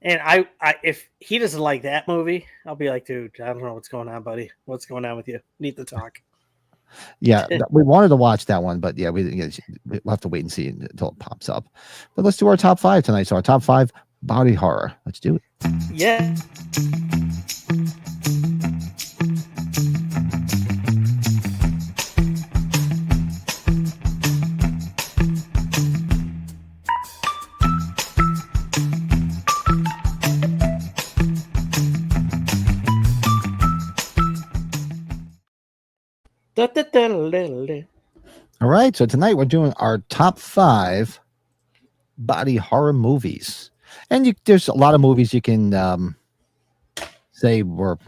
And I, if he doesn't like that movie, I'll be like, dude, I don't know what's going on, buddy. What's going on with you? Need to talk. Yeah, we wanted to watch that one, but yeah, we'll have to wait and see until it pops up. But let's do our top 5 tonight. So our top 5 body horror. Let's do it. Yeah. All right, so tonight we're doing our top 5 body horror movies, and there's a lot of movies you can say were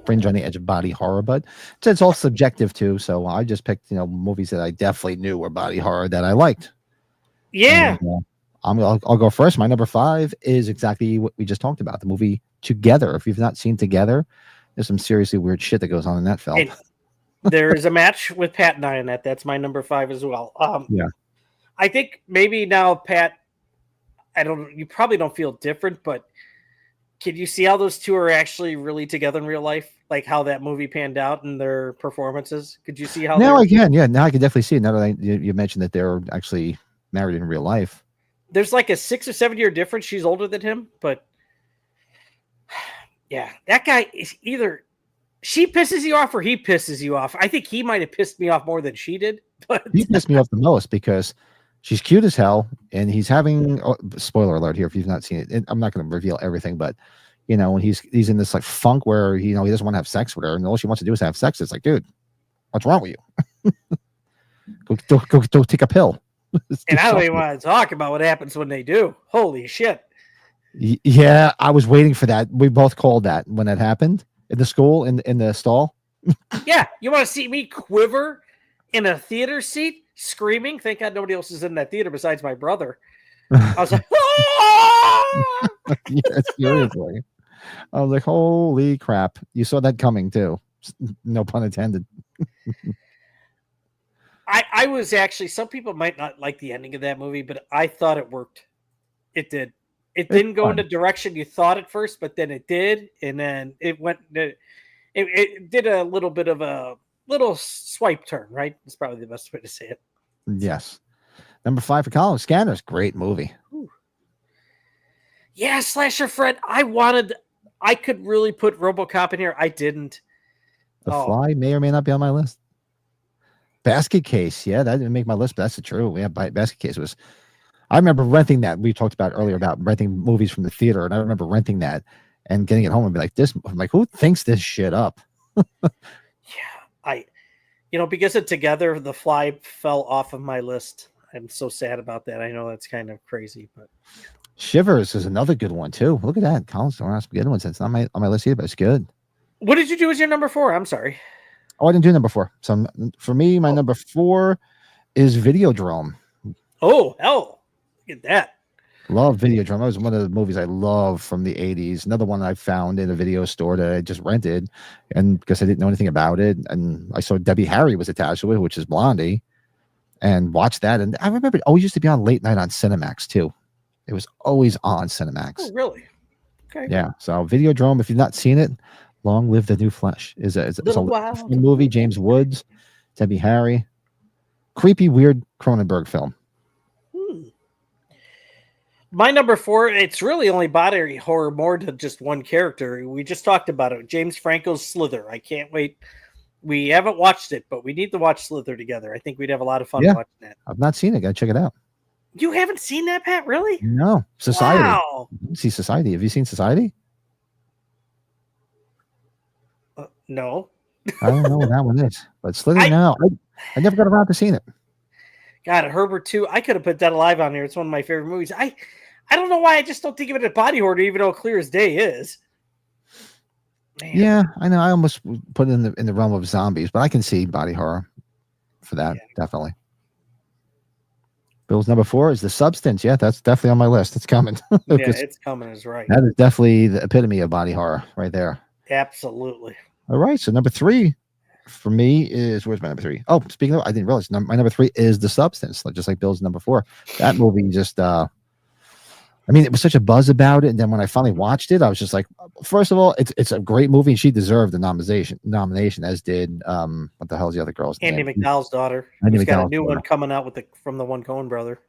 fringe on the edge of body horror, but it's all subjective too. So I just picked movies that I definitely knew were body horror that I liked. Yeah. And, I'll go first. My number 5 is exactly what we just talked about, the movie Together. If you've not seen Together, there's some seriously weird shit that goes on in that film. And there is a match with Pat and I in that. That's my number 5 as well. Yeah. I think maybe now, Pat, you probably don't feel different, but can you see how those two are actually really together in real life? Like how that movie panned out in their performances? Could you see how now I can? Yeah, now I can definitely see it. Now that you mentioned that they're actually married in real life. There's like a 6 or 7 year difference. She's older than him, but yeah, that guy is either she pisses you off or he pisses you off. I think he might have pissed me off more than she did. But He pissed me off the most because she's cute as hell, and he's having spoiler alert here if you've not seen it. And I'm not going to reveal everything, but when he's in this like funk where he doesn't want to have sex with her, and all she wants to do is have sex. It's like, dude, what's wrong with you? go take a pill. And I don't even want to talk about what happens when they do. Holy shit. Yeah, I was waiting for that. We both called that when that happened in the school, in the stall. Yeah, you want to see me quiver in a theater seat, screaming? Thank God nobody else is in that theater besides my brother. I was like, ah! Yeah, seriously. I was like, holy crap. You saw that coming too. No pun intended. I was actually, some people might not like the ending of that movie, but I thought it worked. It did. It didn't go in the direction you thought at first, but then it did. And then it went, it did a little bit of a little swipe turn, right? That's probably the best way to say it. Yes. Number 5 for Colin, Scanners. Great movie. Ooh. Yeah, Slasher Fred. I could really put RoboCop in here. I didn't. The Fly may or may not be on my list. Basket Case. Yeah, that didn't make my list, but that's the truth. Yeah, Basket Case was. I remember renting that. We talked about earlier about renting movies from the theater, and I remember renting that and getting it home and be like, I'm like, who thinks this shit up? Yeah, because of Together, The Fly fell off of my list. I'm so sad about that. I know that's kind of crazy, but Shivers is another good one too. Look at that. Colin's throwing out some good ones. It's not on my list either, but it's good. What did you do as your number 4? I'm sorry. Oh, I didn't do number 4. So for me, my number 4 is Videodrome. Oh, hell. Look at that. Love Videodrome. That was one of the movies I love from the 80s. Another one I found in a video store that I just rented, and because I didn't know anything about it, and I saw Debbie Harry was attached to it, which is Blondie, and watched that. And I remember it always used to be on late night on Cinemax too. It was always on Cinemax. Oh, really? Okay. Yeah. So Videodrome, if you've not seen it, Long Live the New Flesh is a movie. James Woods, Debbie Harry, creepy, weird Cronenberg film. My number 4, it's really only body horror more than just one character. We just talked about it. James Franco's Slither. I can't wait. We haven't watched it, but we need to watch Slither together. I think we'd have a lot of fun watching that. I've not seen it. Gotta check it out. You haven't seen that, Pat? Really? No. Society. Wow. See Society. Have you seen Society? No. I don't know what that one is, but Slither. No, I never got around to seeing it. God, Herbert 2. I could have put Dead Alive on here. It's one of my favorite movies. I don't know why I just don't think of it as body horror, even though Clear as Day is. Man. Yeah, I know. I almost put it in the realm of zombies, but I can see body horror for that, definitely. Bill's number 4 is The Substance. Yeah, that's definitely on my list. It's coming. Yeah, it's coming is right. That is definitely the epitome of body horror right there. Absolutely. All right, so number 3 for me is, where's my number 3? Oh, speaking of, I didn't realize my number 3 is The Substance, just like Bill's number 4. That movie just, I mean, it was such a buzz about it, and then when I finally watched it, I was just like, first of all, it's a great movie, and she deserved the nomination, as did what the hell is the other girl's Andy name? McDowell's daughter. Andy He's got a McDowell's new one daughter. coming out from the one Coen brother.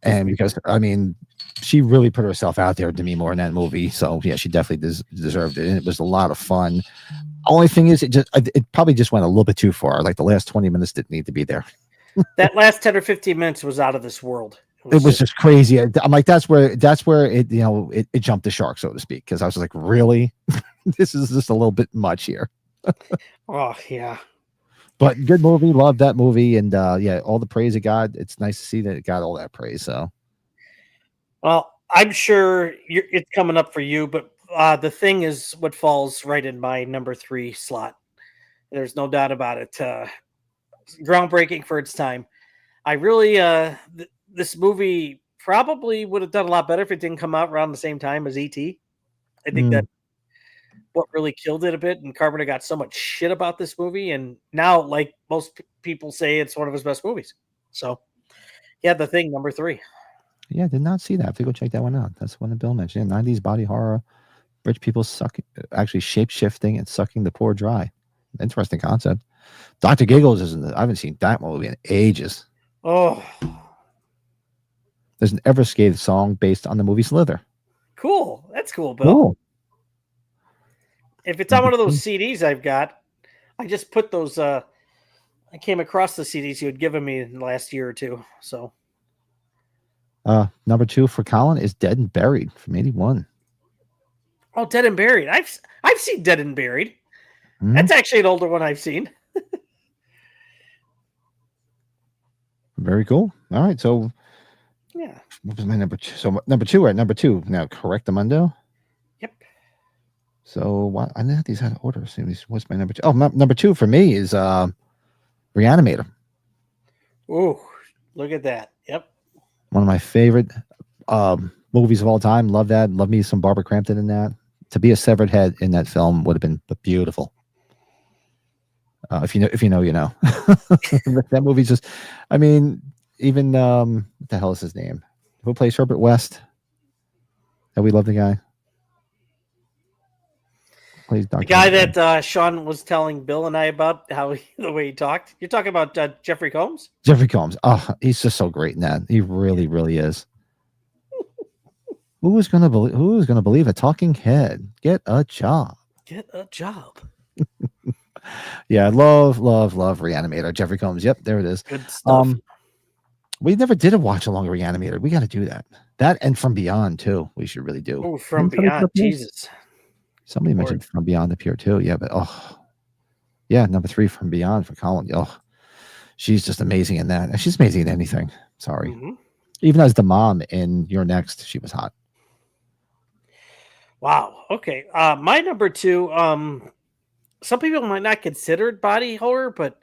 And because, I mean, she really put herself out there, Demi Moore, in that movie. So, yeah, she definitely deserved it. And it was a lot of fun. Only thing is, it probably just went a little bit too far. Like the last 20 minutes didn't need to be there. That last 10 or 15 minutes was out of this world. It was just crazy. I'm like, that's where it, it jumped the shark, so to speak. Because I was like, really? This is just a little bit much here. Oh, yeah. But good movie. Love that movie. And yeah, all the praise it got. It's nice to see that it got all that praise. So, well, I'm sure it's coming up for you, but The Thing is what falls right in my number 3 slot. There's no doubt about it. Groundbreaking for its time. I really, this movie probably would have done a lot better if it didn't come out around the same time as E.T. I think that what really killed it a bit, and Carpenter got so much shit about this movie, and now, like most people say, it's one of his best movies. So, yeah, The Thing, number 3. Yeah, I did not see that. I have to go check that one out. That's one that Bill mentioned. 90s body horror, rich people actually shape shifting and sucking the poor dry. Interesting concept. Dr. Giggles I haven't seen that movie in ages. Oh, there's an Everscathe song based on the movie Slither. Cool. That's cool, Bill. Cool. If it's on one of those CDs I've got, I just put those. I came across the CDs you had given me in the last year or two. So, number 2 for Colin is Dead and Buried from '81. Oh, Dead and Buried. I've seen Dead and Buried. Mm-hmm. That's actually an older one I've seen. Very cool. All right, so yeah, what was my number 2? So number 2, right? Number 2 now. Correctamundo. Yep. So what? I didn't have these out of order. So what's my number 2? Oh, number 2 for me is Reanimator. Oh, look at that. Yep. One of my favorite movies of all time. Love that. Love me some Barbara Crampton in that. To be a severed head in that film would have been beautiful. If you know, you know. That movie's just, I mean, even what the hell is his name? Who plays Herbert West? That we love the guy. Plays Dr. The guy that Sean was telling Bill and I about the way he talked. You're talking about Jeffrey Combs? Jeffrey Combs. Oh, he's just so great in that. He really, really is. Who is gonna believe a talking head? Get a job. Get a job. Yeah, love Reanimator. Jeffrey Combs. Yep, there it is. Good stuff. We never did a watch along Reanimator. We got to do that. That and From Beyond too. We should really do. Oh, From Beyond. Jesus. Somebody mentioned From Beyond up here too. Yeah, but yeah, number 3 From Beyond for Colin. Oh, she's just amazing in that. And she's amazing in anything. Sorry. Mm-hmm. Even as the mom in You're Next, she was hot. Wow. Okay. My number 2, some people might not consider it body horror, but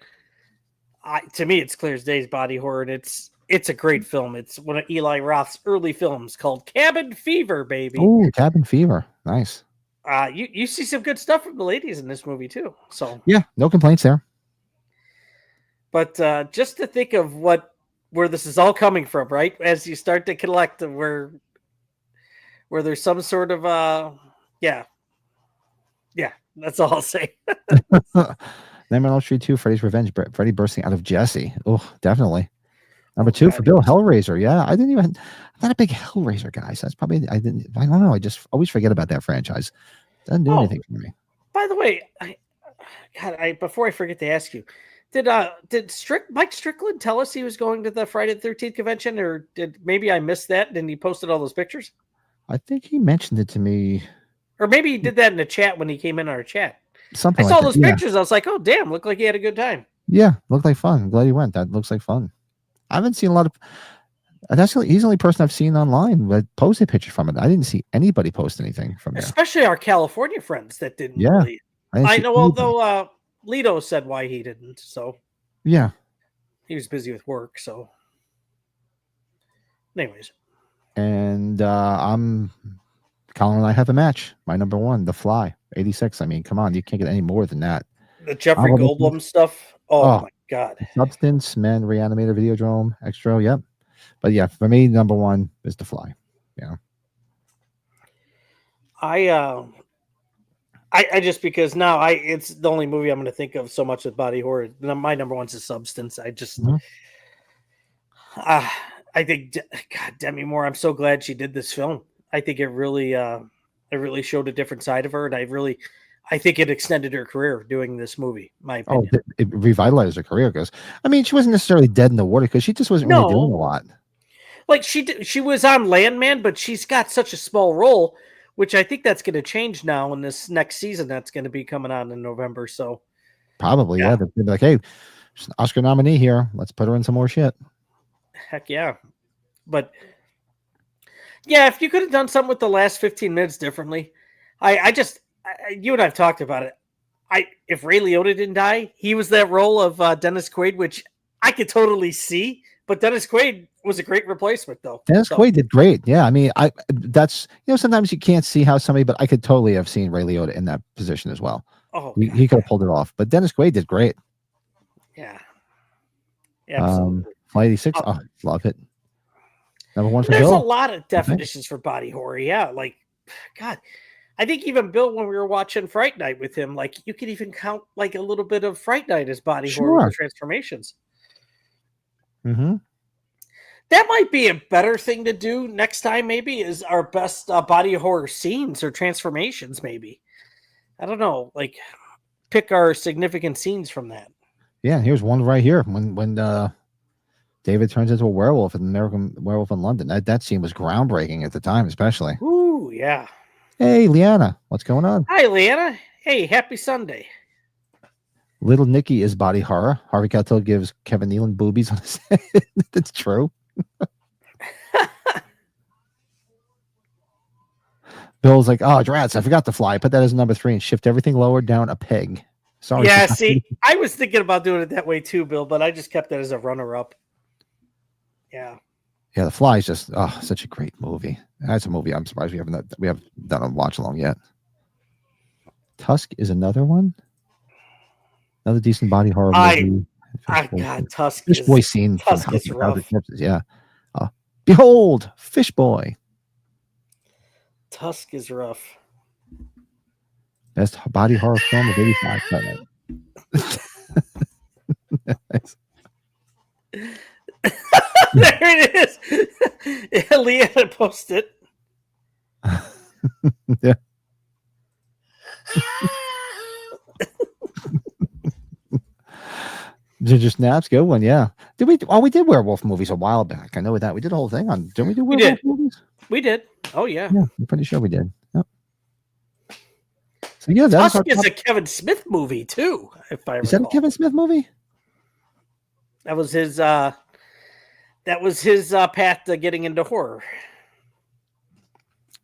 to me, it's clear as day's body horror, and it's a great film. It's one of Eli Roth's early films called Cabin Fever, baby. Oh, Cabin Fever. Nice. You see some good stuff from the ladies in this movie too. So yeah, no complaints there. But just to think of where this is all coming from, right? As you start to collect where there's some sort of yeah, that's all I'll say. Nightmare on Elm Street 2, Freddy's Revenge, Freddy bursting out of Jesse. Oh, definitely. Number 2 for Bill, Hellraiser. Yeah, I'm not a big Hellraiser guy. So that's probably, I don't know. I just always forget about that franchise. Doesn't do anything for me. By the way, before I forget to ask you, did Mike Strickland tell us he was going to the Friday the 13th convention, or did maybe I missed that and he posted all those pictures? I think he mentioned it to me. Or maybe he did that in the chat when he came in our chat. Something I saw those pictures. I was like, oh, damn, looked like he had a good time. Yeah, looked like fun. I'm glad he went. That looks like fun. I haven't seen a lot of He's the only person I've seen online that posted pictures from it. I didn't see anybody post anything from there. Especially our California friends that didn't really. I know, although Lito said why he didn't. So yeah, he was busy with work. So, anyways, and Colin and I have a match. My number one, The Fly, 86. I mean, come on, you can't get any more than that. The Jeffrey Goldblum stuff. Oh my god! Substance, Men, Reanimator, Videodrome, Extra. Yep. But yeah, for me, number one is The Fly. Yeah. I just because now it's the only movie I'm going to think of so much with body horror. My number one's a Substance. I just I think God, Demi Moore. I'm so glad she did this film. I think it really showed a different side of her, and I think it extended her career doing this movie. My opinion. Oh, it revitalized her career because I mean she wasn't necessarily dead in the water because she just wasn't really doing a lot. Like she was on Landman, but she's got such a small role, which I think that's going to change now in this next season that's going to be coming on in November. So probably, yeah. They'll be like, hey, she's an Oscar nominee here. Let's put her in some more shit. Heck yeah. But yeah, if you could have done something with the last 15 minutes differently, you and I've talked about it. If Ray Liotta didn't die, he was that role of Dennis Quaid, which I could totally see. But Dennis Quaid was a great replacement, though. Dennis Quaid did great. Yeah, I mean, that's sometimes you can't see how somebody, but I could totally have seen Ray Liotta in that position as well. Oh, he could have pulled it off. But Dennis Quaid did great. Yeah, absolutely. Flight 86. Oh, love it. Number one for There's Bill. A lot of definitions for body horror. Yeah, like God. I think even Bill, when we were watching Fright Night with him, like you could even count like a little bit of Fright Night as body horror with transformations. Mm-hmm. That might be a better thing to do next time. Maybe is our best body horror scenes or transformations. Maybe I don't know. Like pick our significant scenes from that. Yeah, here's one right here when David turns into a werewolf in American Werewolf in London. That scene was groundbreaking at the time, especially. Ooh, yeah. Hey, Leanna, what's going on? Hi, Leanna. Hey, happy Sunday. Little Nicky is body horror. Harvey Keitel gives Kevin Nealon boobies on his head. That's true. Bill's like, oh, drats, I forgot to fly. Put that as number 3 and shift everything lower down a peg. Sorry. Yeah, see, I was thinking about doing it that way too, Bill, but I just kept it as a runner-up. Yeah. Yeah, The Fly is just such a great movie. That's a movie I'm surprised we haven't done a watch along yet. Tusk is another one. Another decent body horror movie. God, Tusk. Fish Boy scene. Tusk is rough. Yeah. Behold, Fish Boy. Tusk is rough. Best body horror film of 85. Nice. There it is. Leanna posted. Yeah. Ginger Snaps, good one. Yeah. We did werewolf movies a while back. I know that we did a whole thing on. Didn't we do werewolf movies? We did. Oh yeah. Yeah, I'm pretty sure we did. Yep. So yeah, Tusk is a Kevin Smith movie too. If I recall. Is that a Kevin Smith movie? That was his. That was his path to getting into horror.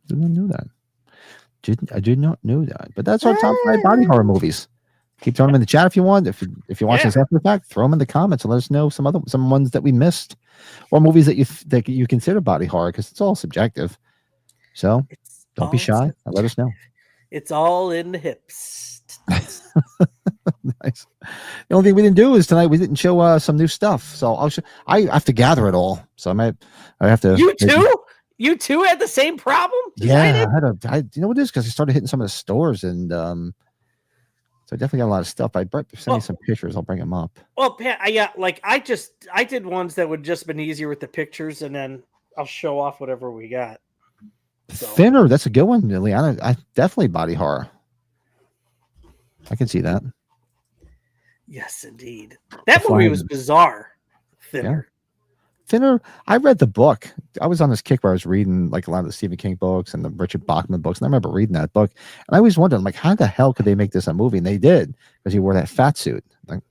Did not know that. I did not know that. But that's our top 5 body horror movies. Keep throwing them in the chat if you want. If you're watching this after the fact, throw them in the comments and let us know some ones that we missed, or movies that you consider body horror, because it's all subjective. So don't be shy and let us know. It's all in the hips. Nice. The only thing we didn't do is tonight we didn't show some new stuff. So I have to gather it all. So I have to. You too? You two had the same problem? Yeah, you know what it is? Because I started hitting some of the stores, and so I definitely got a lot of stuff. Send me some pictures. I'll bring them up. Well, Pat, I did ones that would just been easier with the pictures, and then I'll show off whatever we got. So. Thinner, that's a good one, Liana. I definitely body horror. I can see that. Yes, indeed. That movie was bizarre. Thinner. Yeah. Thinner. I read the book. I was on this kick where I was reading like a lot of the Stephen King books and the Richard Bachman books, and I remember reading that book. And I always wondered, like, how the hell could they make this a movie? And they did, because he wore that fat suit. And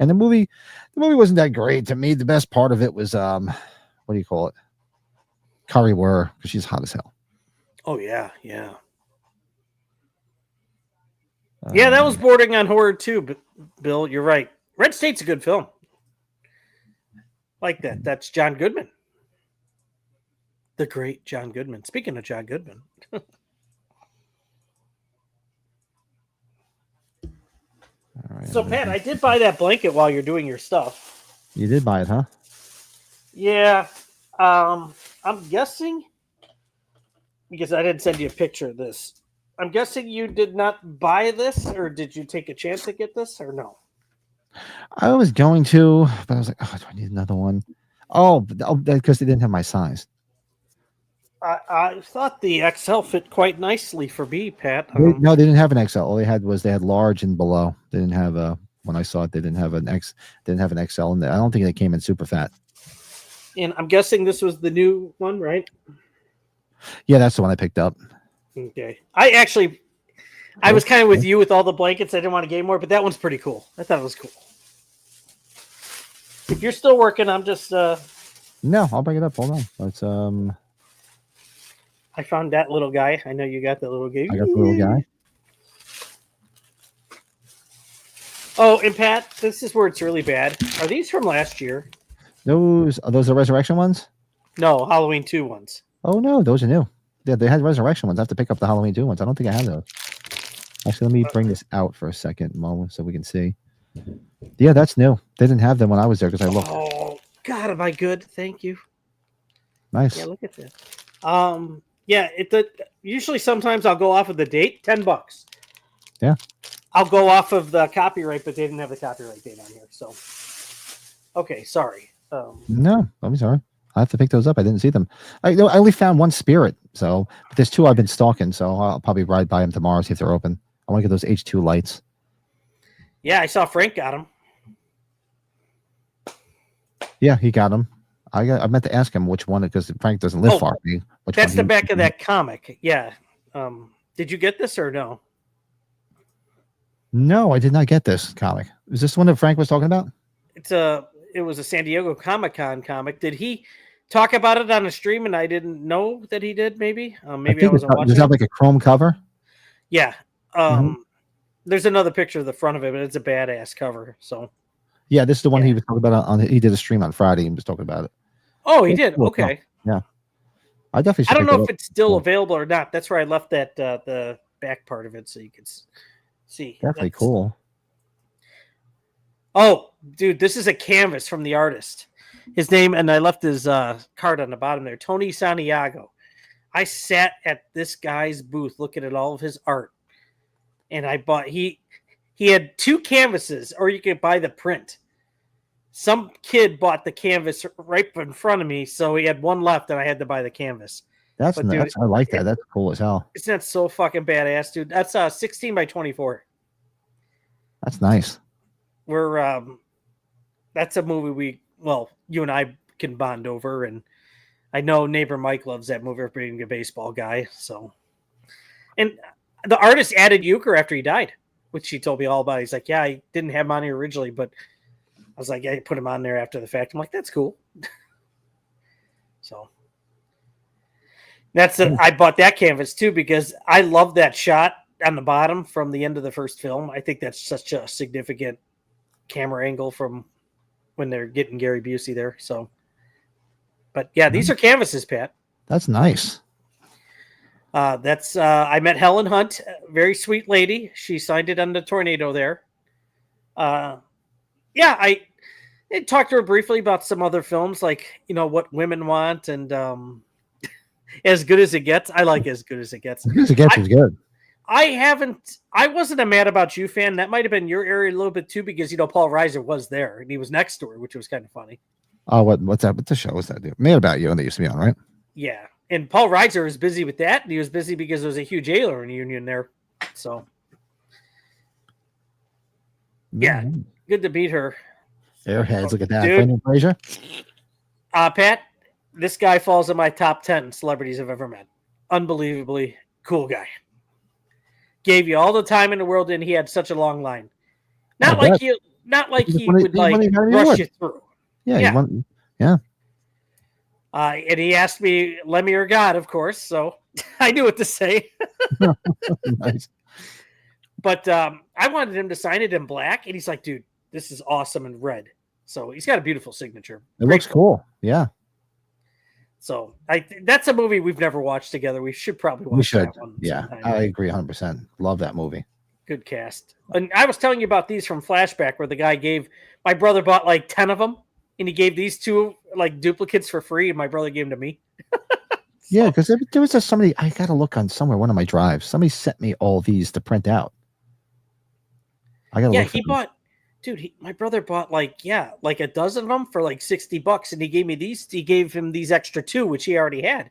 the movie wasn't that great to me. The best part of it was what do you call it? Kari were, because she's hot as hell. Oh yeah. Yeah, that was bordering on horror too, but Bill, you're right. Red State's a good film. Like that. That's John Goodman. The great John Goodman. Speaking of John Goodman. All right, So, Pat, I did buy that blanket while you're doing your stuff. You did buy it, huh? Yeah. I'm guessing, because I didn't send you a picture of this, I'm guessing you did not buy this, or did you take a chance to get this, or no? I was going to, but I was like, oh, do I need another one? Oh, because they didn't have my size. I thought the XL fit quite nicely for me, Pat. No, they didn't have an XL. All they had was large and below. They didn't have a. When I saw it, they didn't have an XL in there. I don't think they came in super fat. And I'm guessing this was the new one, right? Yeah, that's the one I picked up. Okay. I was kind of with you with all the blankets. I didn't want to get more, but that one's pretty cool. I thought it was cool. If you're still working, I'm just No, I'll bring it up. Hold on. Let's I found that little guy. I know you got that little guy. I got the little guy. Oh, and Pat, this is where it's really bad. Are these from last year? Are those the resurrection ones? No, Halloween 2 ones. Oh no, those are new. Yeah, they had resurrection ones. I have to pick up the Halloween 2 ones. I don't think I have those. Actually, let me bring this out for a second, Mo, so we can see. Yeah, that's new. They didn't have them when I was there because I looked. Oh God, am I good? Thank you. Nice. Yeah, look at that. Yeah, usually sometimes I'll go off of the date, $10. Yeah. I'll go off of the copyright, but they didn't have the copyright date on here. So, okay, sorry. No, I'm sorry. I have to pick those up. I didn't see them. I only found one Spirit, so but there's two I've been stalking. So I'll probably ride by them tomorrow, see if they're open. I want to get those H2 lights. Yeah, I saw Frank got them. Yeah, he got them. I meant to ask him which one, because Frank doesn't live far from me. That's the back of that comic. Yeah. Did you get this or no? No, I did not get this comic. Is this one that Frank was talking about? It was a San Diego Comic-Con comic. Did he talk about it on a stream and I didn't know that he did? Maybe I wasn't watching. Does it have like a chrome cover? Yeah. There's another picture of the front of it, but it's a badass cover. So yeah, this is the one he was talking about he did a stream on Friday and was talking about it. Oh, he did. Okay. Yeah. I definitely. I don't know if it's still available or not. That's where I left that the back part of it so you could see. Definitely cool. Oh, dude, this is a canvas from the artist. His name, and I left his card on the bottom there, Tony Santiago. I sat at this guy's booth looking at all of his art, and I bought. He had two canvases, or you could buy the print. Some kid bought the canvas right in front of me, so he had one left, and I had to buy the canvas. That's I like that. That's cool as hell. Isn't that so fucking badass, dude? That's 16 by 24. That's nice. That's a movie you and I can bond over, and I know neighbor Mike loves that movie for being a baseball guy. So, and the artist added euchre after he died, which he told me all about. He's like, yeah, I didn't have him on here originally, but I was like, yeah, I put him on there after the fact. I'm like, that's cool. So I bought that canvas too because I love that shot on the bottom from the end of the first film. I think that's such a significant camera angle from when they're getting Gary Busey there. So, but yeah, these are canvases, Pat. That's nice. I met Helen Hunt, a very sweet lady. She signed it on the tornado there. Yeah, I talked to her briefly about some other films, like, What Women Want and As Good as It Gets. I like As Good as It Gets. As Good as It Gets is good. I wasn't a Mad About You fan. That might have been your area a little bit too, because, Paul Reiser was there and he was next to her, which was kind of funny. Oh, what's that? What the show was that? Dude? Mad About You, and they used to be on, right? Yeah. And Paul Reiser was busy with that. And he was busy because there was a huge alien reunion there. So, yeah, good to meet her. Airheads, look at that. Brendan Fraser. Pat, this guy falls in my top 10 celebrities I've ever met. Unbelievably cool guy. Gave you all the time in the world, and he had such a long line. Not like he would rush you through. Yeah. And he asked me, Lemmy or God, of course. So I knew what to say. Nice. But I wanted him to sign it in black. And he's like, dude, this is awesome in red. So he's got a beautiful signature. It looks cool. Yeah. So that's a movie we've never watched together. We should probably watch that one. Yeah, sometime. I agree 100%. Love that movie. Good cast. And I was telling you about these from Flashback where the guy my brother bought like 10 of them and he gave these 2 like duplicates for free and my brother gave them to me. Yeah, because there was somebody, I got to look on somewhere, one of my drives. Somebody sent me all these to print out. I got to look. He bought, dude, my brother bought like a dozen of them for like $60 and he gave me these. He gave him these extra 2, which he already had.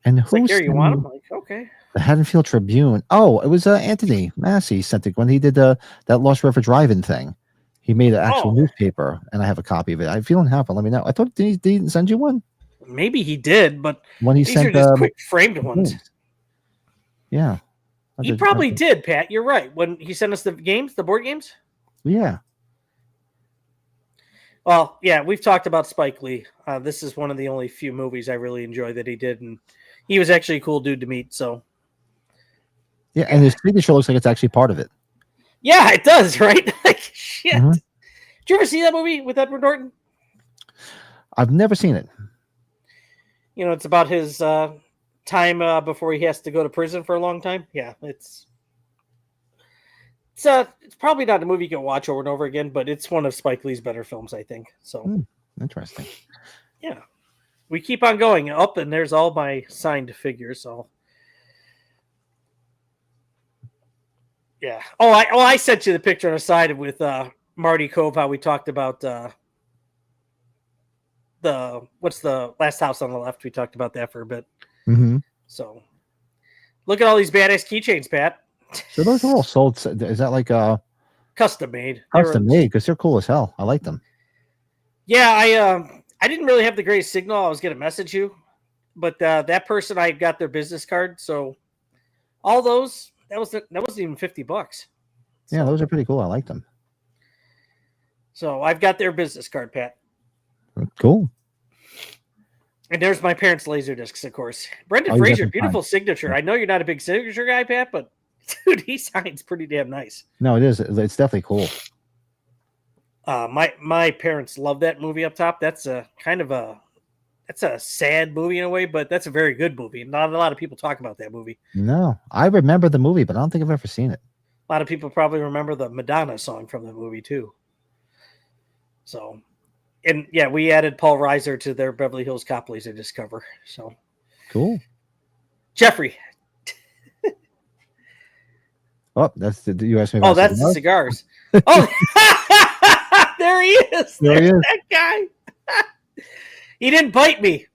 And who's like, here, you want them? I'm like, okay. The Haddonfield Tribune. Oh, it was Anthony Massey sent it when he did that Lost River Drive-In thing. He made an actual newspaper, and I have a copy of it. If you don't have one, let me know. I thought did he send you one? Maybe he did, but when he these sent are just quick framed ones. Yeah, he probably did, Pat. You're right. When he sent us the board games. Yeah. Well, yeah, we've talked about Spike Lee. This is one of the only few movies I really enjoy that he did, and he was actually a cool dude to meet. So, yeah, and his signature looks like it's actually part of it. Yeah, it does, right? Like shit. Mm-hmm. Did you ever see that movie with Edward Norton? I've never seen it. You know, it's about his time before he has to go to prison for a long time. Yeah, it's probably not a movie you can watch over and over again, but it's one of Spike Lee's better films, I think. So interesting. Yeah, we keep on going up, and there's all my signed figures. So yeah. I sent you the picture on the side with Marty Cove. How we talked about what's the last house on the left? We talked about that for a bit. Mm-hmm. So look at all these badass keychains, Pat. So those are all sold. Is that like custom made? Custom made because they're cool as hell. I like them. Yeah, I didn't really have the greatest signal. I was going to message you, but that person, I got their business card. So all those that wasn't even $50. So, yeah, those are pretty cool. I like them. So I've got their business card, Pat. Cool. And there's my parents' laser discs, of course. Brendan Fraser, beautiful signature. I know you're not a big signature guy, Pat, but dude, he signs pretty damn nice. No, it is. It's definitely cool. My parents love that movie up top. That's a sad movie in a way, but that's a very good movie. Not a lot of people talk about that movie. No, I remember the movie, but I don't think I've ever seen it. A lot of people probably remember the Madonna song from the movie too. So, and yeah, we added Paul Reiser to their Beverly Hills Cop laser disc cover. So cool. Jeffrey. Oh, that's the U.S. Oh, that's the cigars. Oh, there he is. There he is. That guy. He didn't bite me.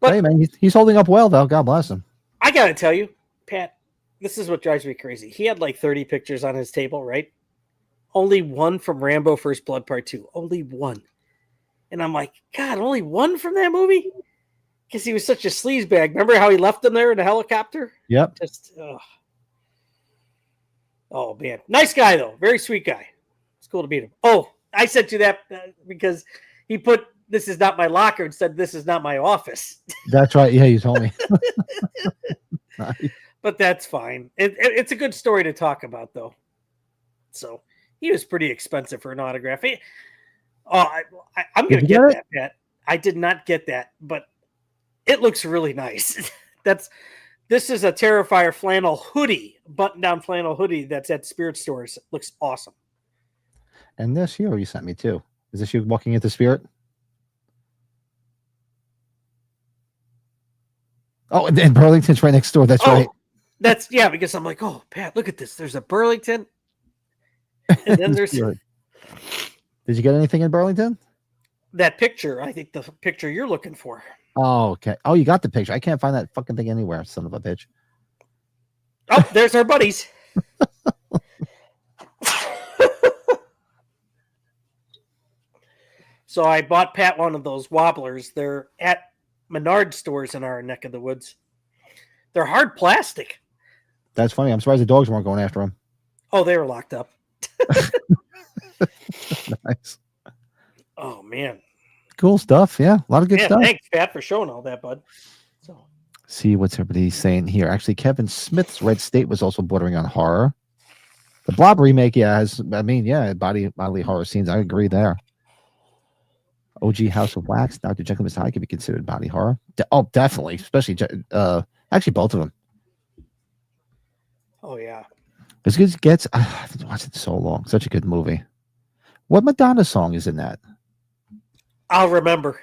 But hey, man, he's holding up well, though. God bless him. I got to tell you, Pat, this is what drives me crazy. He had like 30 pictures on his table, right? Only one from Rambo First Blood Part 2. Only one. And I'm like, God, only one from that movie? Because he was such a sleazebag. Remember how he left him there in a helicopter? Yep. Just, oh, man. Nice guy, though. Very sweet guy. It's cool to meet him. Oh, I sent you that because he put, "This is not my locker," and said, "This is not my office." That's right. Yeah, you told me. Nice. But that's fine. It's a good story to talk about, though. So he was pretty expensive for an autograph. I'm going to get that, Pat. I did not get that, but it looks really nice. This is a Terrifier flannel hoodie, button-down flannel hoodie that's at Spirit stores. It looks awesome. And this here you sent me too. Is this you walking into Spirit? Oh, and Burlington's right next door. That's right. That's because I'm like, oh, Pat, look at this. There's a Burlington. And then there's. Did you get anything in Burlington? That picture. I think the picture you're looking for. Oh, okay. Oh, you got the picture. I can't find that fucking thing anywhere, son of a bitch. Oh, there's our buddies. So I bought Pat one of those wobblers. They're at Menard stores in our neck of the woods. They're hard plastic. That's funny. I'm surprised the dogs weren't going after him. Oh, they were locked up. Nice. Oh man. Cool stuff. Yeah, a lot of good stuff. Thanks, Pat, for showing all that, bud. So See what's everybody saying here. Actually, Kevin Smith's Red State was also bordering on horror. The Blob remake, bodily horror scenes. I agree there. OG House of Wax, Dr. Jekyll and Mr. Hyde could be considered body horror. Definitely, especially actually both of them. oh yeah. As good as it gets. I haven't watched it so long. Such a good movie. What Madonna song is in that? I'll remember.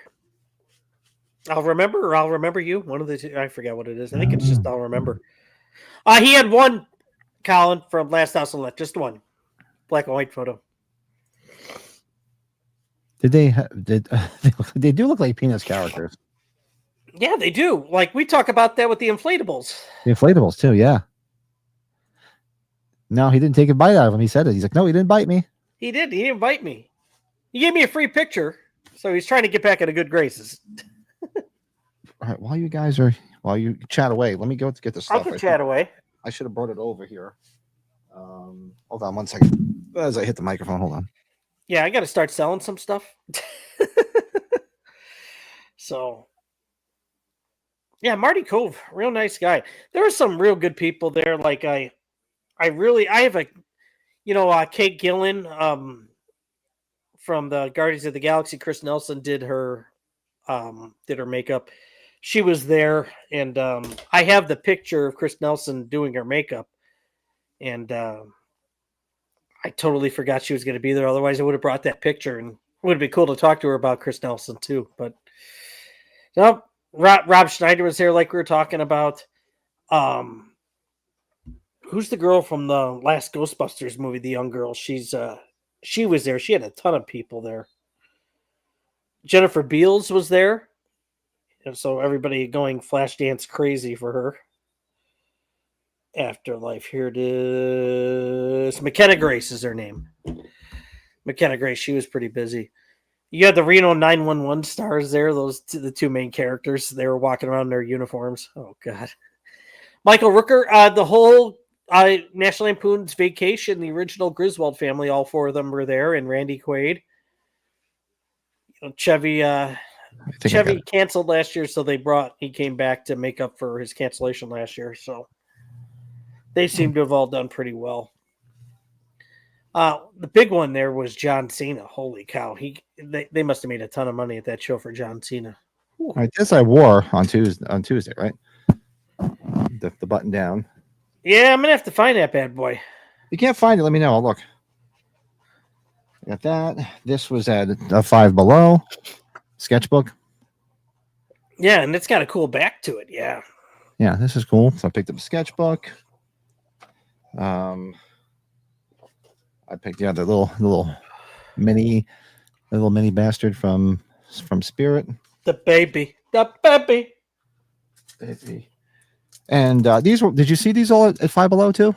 I'll remember, or I'll remember you. One of the two. I forget what it is. I think it's just I'll remember. He had one, Colin, from Last House on Left. Just one. Black and white photo. Did they do look like Peanuts characters? Yeah, they do. Like, we talk about that with the inflatables. The inflatables, too, yeah. No, he didn't take a bite out of him. He said it. He's like, no, he didn't bite me. He did. He didn't bite me. He gave me a free picture, so he's trying to get back into good graces. All right, while you chat away, let me go to get the stuff. I'll chat away. I should have brought it over here. Hold on 1 second. As I hit the microphone, hold on. Yeah, I got to start selling some stuff. So, yeah, Marty Cove, real nice guy. There are some real good people there. Like I have a, Kate Gillen, from the Guardians of the Galaxy. Chris Nelson did her makeup. She was there, and I have the picture of Chris Nelson doing her makeup, and I totally forgot she was going to be there. Otherwise, I would have brought that picture, and it would be cool to talk to her about Chris Nelson too. But no, Rob Schneider was there, like we were talking about. Who's the girl from the last Ghostbusters movie? The young girl. She was there. She had a ton of people there. Jennifer Beals was there, and so everybody going Flashdance crazy for her. Afterlife, here it is. McKenna Grace is her name. McKenna Grace, she was pretty busy. You had the Reno 911 stars there, the two main characters. They were walking around in their uniforms. Oh, God. Michael Rooker, the whole National Lampoon's Vacation, the original Griswold family, all four of them were there, and Randy Quaid. Chevy canceled last year, so he came back to make up for his cancellation last year, so they seem to have all done pretty well. The big one there was John Cena. Holy cow. They must have made a ton of money at that show for John Cena. All right, this I wore on Tuesday, right? The button down. Yeah, I'm going to have to find that bad boy. You can't find it, let me know. I'll look. Got that. This was at a Five Below sketchbook. Yeah, and it's got a cool back to it. Yeah. Yeah, this is cool. So I picked up a sketchbook. I picked the little mini bastard from Spirit. The baby. And did you see these all at Five Below too?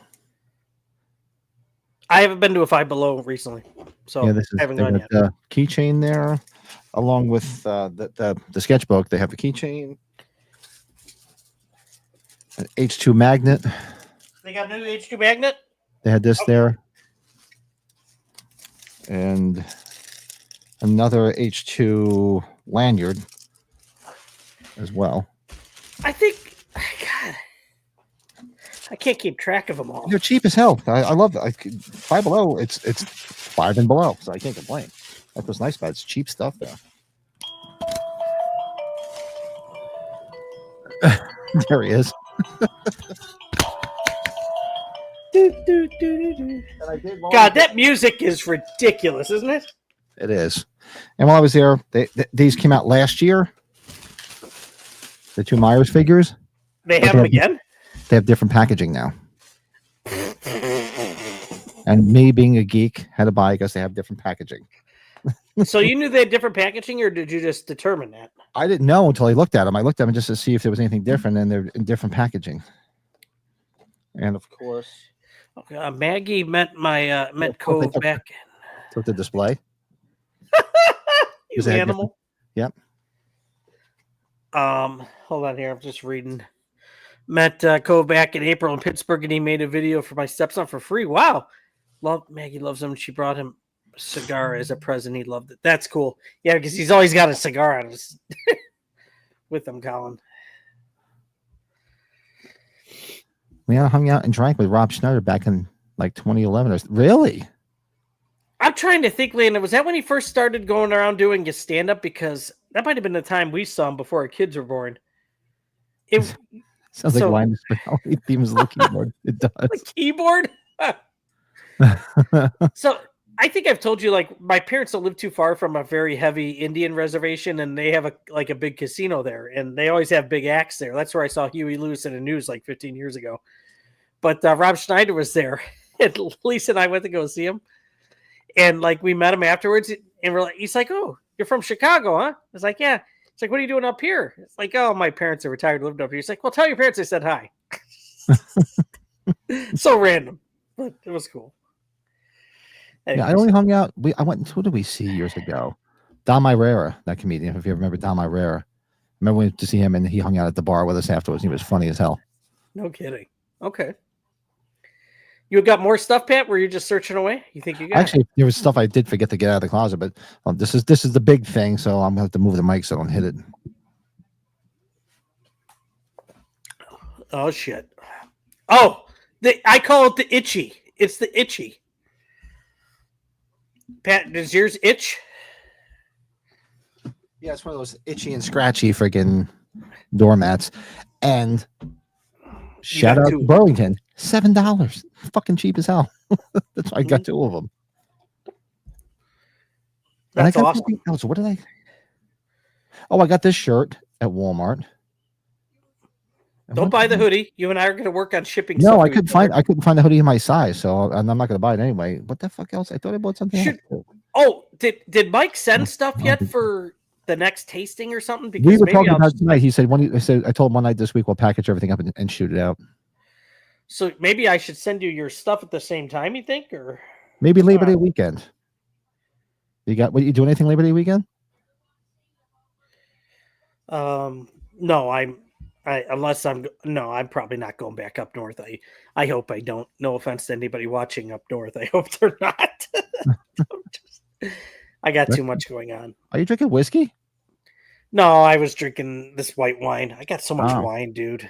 I haven't been to a Five Below recently, so yeah, I haven't gone yet. The keychain there, along with the sketchbook. They have the keychain, an H2 magnet. They got a new H2 magnet? They had this there. And another H2 lanyard as well. I think, God, I can't keep track of them all. They're cheap as hell. I love that. Five Below, it's five and below, so I can't complain. That's what's nice about it. It's cheap stuff there. There he is. God, that music is ridiculous, isn't it? It is. And while I was there, these came out last year. The two Myers figures. They have them again? They have different packaging now. And me being a geek had to buy because they have different packaging. So you knew they had different packaging, or did you just determine that? I didn't know until I looked at them. I looked at them just to see if there was anything different, and they're in different packaging. And of course, Maggie met Cove back. Took the display. You animal. Yep. Hold on here. I'm just reading. Met Cove back in April in Pittsburgh, and he made a video for my stepson for free. Wow. Maggie loves him. She brought him cigar as a present. He loved it. That's cool. Yeah, because he's always got a cigar on his with him, Colin. We hung out and drank with Rob Schneider back in like 2011. Really? I'm trying to think, Landon, was that when he first started going around doing his stand-up? Because that might have been the time we saw him before our kids were born. It sounds like Linus Finale themes the keyboard. It does. The keyboard? So I think I've told you, like, my parents don't live too far from a very heavy Indian reservation, and they have a big casino there, and they always have big acts there. That's where I saw Huey Lewis in the news like 15 years ago. But Rob Schneider was there, and Lisa and I went to go see him. And like we met him afterwards, and we're like, he's like, "Oh, you're from Chicago, huh?" I was like, "Yeah." It's like, "What are you doing up here?" It's like, "Oh, my parents are retired, lived up here." He's like, "Well, tell your parents I said hi." So random, but it was cool. Anyways. Yeah, I only hung out. I went. Who did we see years ago? Don Myrera, that comedian. If you remember Don Myrera, remember we went to see him, and he hung out at the bar with us afterwards. He was funny as hell. No kidding. Okay. You got more stuff, Pat? Were you just searching away? You think you got? Actually, there was stuff I did forget to get out of the closet, but this is the big thing, so I'm gonna have to move the mic so I don't hit it. Oh shit! Oh, I call it the itchy. It's the itchy. Pat, does yours itch? Yeah, it's one of those itchy and scratchy freaking doormats. And shout out to Burlington, $7, fucking cheap as hell. That's why I got 2 of them. That's awesome. Else. What did I? Oh, I got this shirt at Walmart. Don't buy the hoodie. You and I are going to work on shipping. No, I couldn't find the hoodie in my size, so I'm not going to buy it anyway. What the fuck else? I thought I bought something else. Oh, did Mike send stuff yet for the next tasting or something? Because we were talking about it tonight. He said I told him one night this week we'll package everything up and shoot it out. So maybe I should send you your stuff at the same time, you think, or maybe Labor Day weekend. You do anything Labor Day weekend? No, I'm probably not going back up north. I hope I don't. No offense to anybody watching up north. I hope they're not. I got too much going on. Are you drinking whiskey? No, I was drinking this white wine. I got so much wine, dude.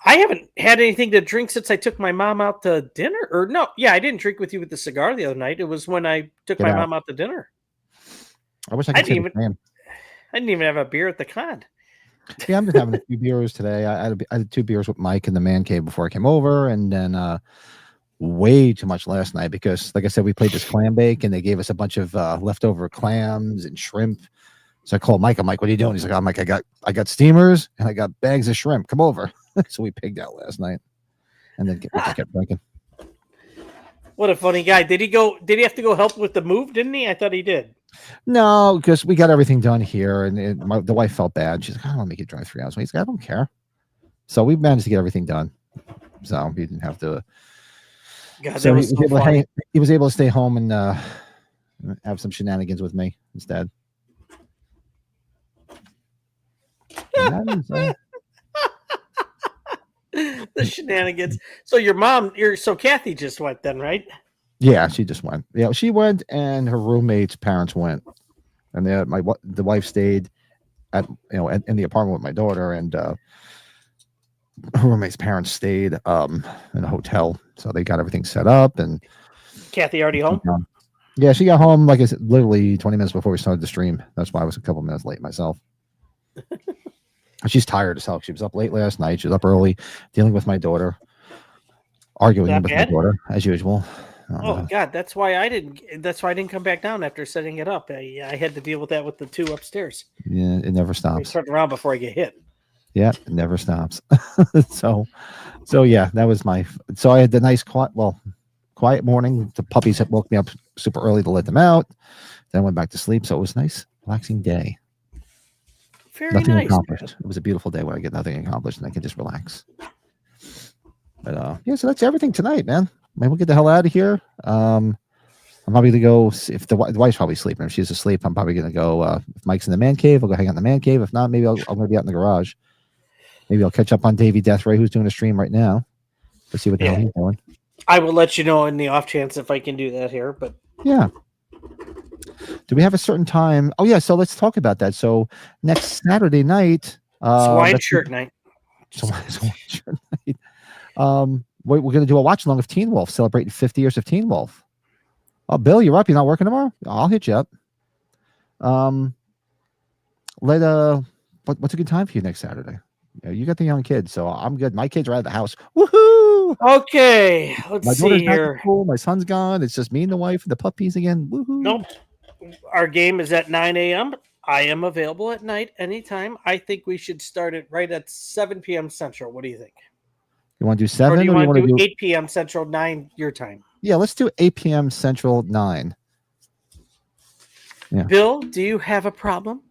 I haven't had anything to drink since I took my mom out to dinner. Or no, yeah, I didn't drink with you with the cigar the other night. It was when I took my mom out to dinner. I wish I could say the same. I didn't even have a beer at the con. Yeah, I'm just having a few beers today. I had 2 beers with Mike in the man cave before I came over, and then way too much last night because, like I said, we played this clam bake, and they gave us a bunch of leftover clams and shrimp. So I called Mike. I'm like, "What are you doing?" He's like, "I'm like, I got steamers and I got bags of shrimp. Come over." So we pigged out last night, and then we just kept drinking. What a funny guy! Did he have to go help with the move? Didn't he? I thought he did. No, because we got everything done here, and the wife felt bad. She's like, "I don't want to make you drive 3 hours." He's like, "I don't care." So we managed to get everything done. So he didn't have to. God, so he was able to stay home and have some shenanigans with me instead. The shenanigans. So so Kathy just went then, right? Yeah, she just went. Yeah, she went, and her roommate's parents went, and the wife stayed in the apartment with my daughter, and her roommate's parents stayed in a hotel, so they got everything set up. And Kathy already home? Yeah, she got home like I said, literally 20 minutes before we started the stream. That's why I was a couple minutes late myself. She's tired as hell. She was up late last night. She was up early dealing with my daughter, arguing with my daughter as usual. Oh God, that's why I didn't come back down after setting it up. I had to deal with that with the 2 upstairs. Yeah, it never stops. Turn around before I get hit. Yeah, it never stops. So yeah, that was so I had the nice quiet morning. The puppies had woke me up super early to let them out. Then I went back to sleep. So it was a nice, relaxing day. Nothing accomplished. Man. It was a beautiful day when I get nothing accomplished and I can just relax. But yeah, so that's everything tonight, man. Maybe we'll get the hell out of here. I'm probably gonna go if the wife's probably sleeping. If she's asleep, I'm probably gonna go. If Mike's in the man cave, I'll go hang out in the man cave. If not, maybe I'm gonna be out in the garage. Maybe I'll catch up on Davey Deathray, who's doing a stream right now. Let's see what the hell he's doing. I will let you know in the off chance if I can do that here, but Yeah. Do we have a certain time? Oh yeah, so let's talk about that. So next Saturday night, Swine shirt night. Swine shirt night. We're gonna do a watch along of Teen Wolf, celebrating 50 years of Teen Wolf. Oh, Bill, you're up. You're not working tomorrow? I'll hit you up. What's a good time for you next Saturday? You got the young kids, so I'm good. My kids are out of the house. Woohoo! Okay, let's My see daughter's back here. at school. My son's gone. It's just me and the wife and the puppies again. Woohoo! Nope. Our game is at 9 a.m. I am available at night anytime. I think we should start it right at 7 p.m. Central. What do you think? You want to do 7 Or do you want to do do 8 p.m. Central, 9 your time? Yeah, let's do 8 p.m. Central, 9. Yeah. Bill, do you have a problem?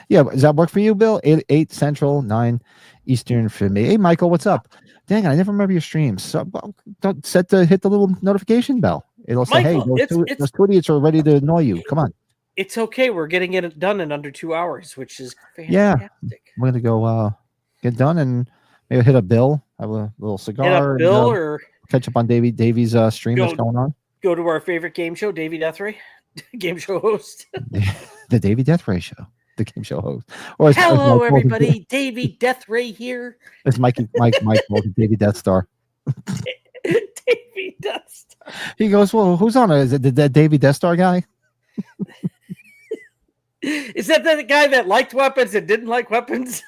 Yeah, does that work for you, Bill? 8 Central, 9 Eastern for me. Hey, Michael, what's up? Dang, I never remember your streams. So don't hit the little notification bell. It'll say, Michael, hey, those two idiots are ready to annoy you. Come on. It's okay. We're getting it done in under 2 hours, which is fantastic. Yeah, we're gonna go get done and maybe hit a Bill, have a little cigar, Hit up Bill and, or catch up on Davy's stream that's going on. Go to our favorite game show, Davy Deathray, game show host. The Davy Death Ray show, the game show host. Or Hello, everybody. Davy Deathray here. It's Mike Davy Death Star. Davy Death Star. He goes, well, who's on it? Is it the Davy Death Star guy? Is that the guy that liked weapons and didn't like weapons?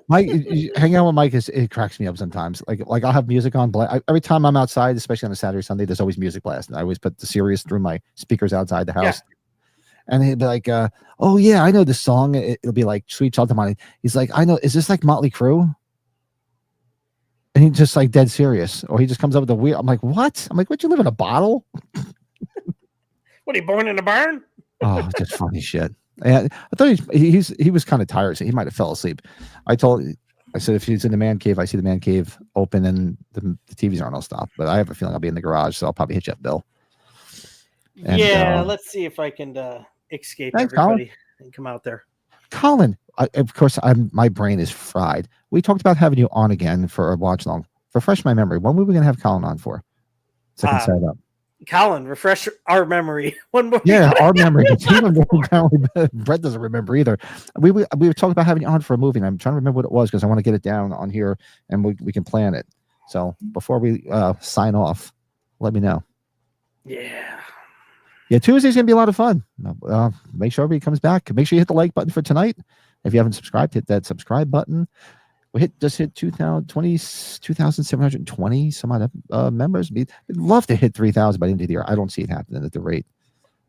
Mike, hanging out with Mike it cracks me up sometimes. Like I'll have music on. Every time I'm outside, especially on a Saturday, Sunday, there's always music blasting. I always put the Sirius through my speakers outside the house. Yeah. And he'd be like, oh, yeah, I know this song. It'll be like Sweet Child of Mine. He's like, I know. Is this like Motley Crue? And he's just like dead serious. Or he just comes up with a weird. I'm like, what? I'm like, what? You live in a bottle? What, are you born in a barn? Oh, just funny shit. And I thought he was kind of tired. So he might have fell asleep. I said, if he's in the man cave, I see the man cave open and the TVs aren't, I'll stop. But I have a feeling I'll be in the garage. So I'll probably hit you up, Bill. And, yeah, let's see if I can escape everybody Colin. And come out there. Colin, of course, my brain is fried. We talked about having you on again for a watch long. Refresh my memory. When were we going to have Colin on for? So I can set it up. Colin, refresh our memory. One more. Yeah, our memory. Brett doesn't remember either. We were talking about having you on for a movie, and I'm trying to remember what it was because I want to get it down on here and we can plan it. So before we sign off, let me know. Yeah, Tuesday's gonna be a lot of fun. Make sure everybody comes back. Make sure you hit the like button for tonight. If you haven't subscribed, hit that subscribe button. We just hit 2,720 some odd members. We'd love to hit 3,000 by the end of the year. I don't see it happening at the rate.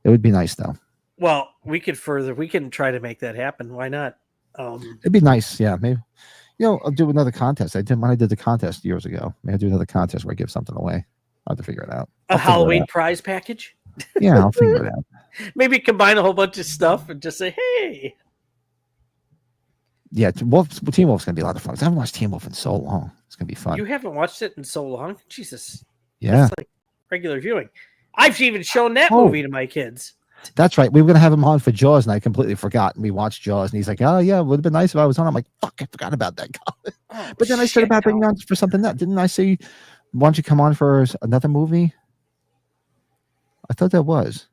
It would be nice though. Well, we can try to make that happen. Why not? It'd be nice. Yeah, maybe. I'll do another contest. I did the contest years ago. Maybe I'll do another contest where I give something away. I'll have to figure it out. A Halloween prize package? Yeah, I'll figure it out. Maybe combine a whole bunch of stuff and just say, hey. Yeah, Teen Wolf's going to be a lot of fun. I haven't watched Teen Wolf in so long. It's going to be fun. You haven't watched it in so long? Jesus. Yeah. That's like regular viewing. I've even shown that movie to my kids. That's right. We were going to have him on for Jaws, and I completely forgot. And we watched Jaws, and he's like, oh, yeah, it would have been nice if I was on. I'm like, fuck, I forgot about that. But then I said about bringing on for something that. Didn't I say, why don't you come on for another movie? I thought that was.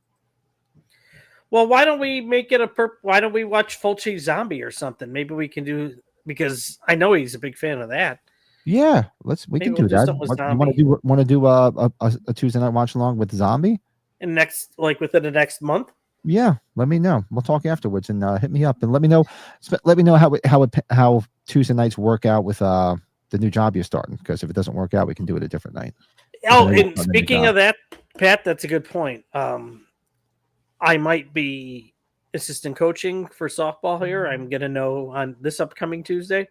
Well, why don't we make it why don't we watch Fulci Zombie or something? Maybe we can do, because I know he's a big fan of that. Yeah, we can do that. You want to do a Tuesday night watch along with Zombie? And within the next month? Yeah, let me know. We'll talk afterwards and hit me up and let me know how Tuesday nights work out with the new job you're starting, because if it doesn't work out, we can do it a different night. Oh, and speaking of that, Pat, that's a good point. I might be assistant coaching for softball here. I'm going to know on this upcoming Tuesday.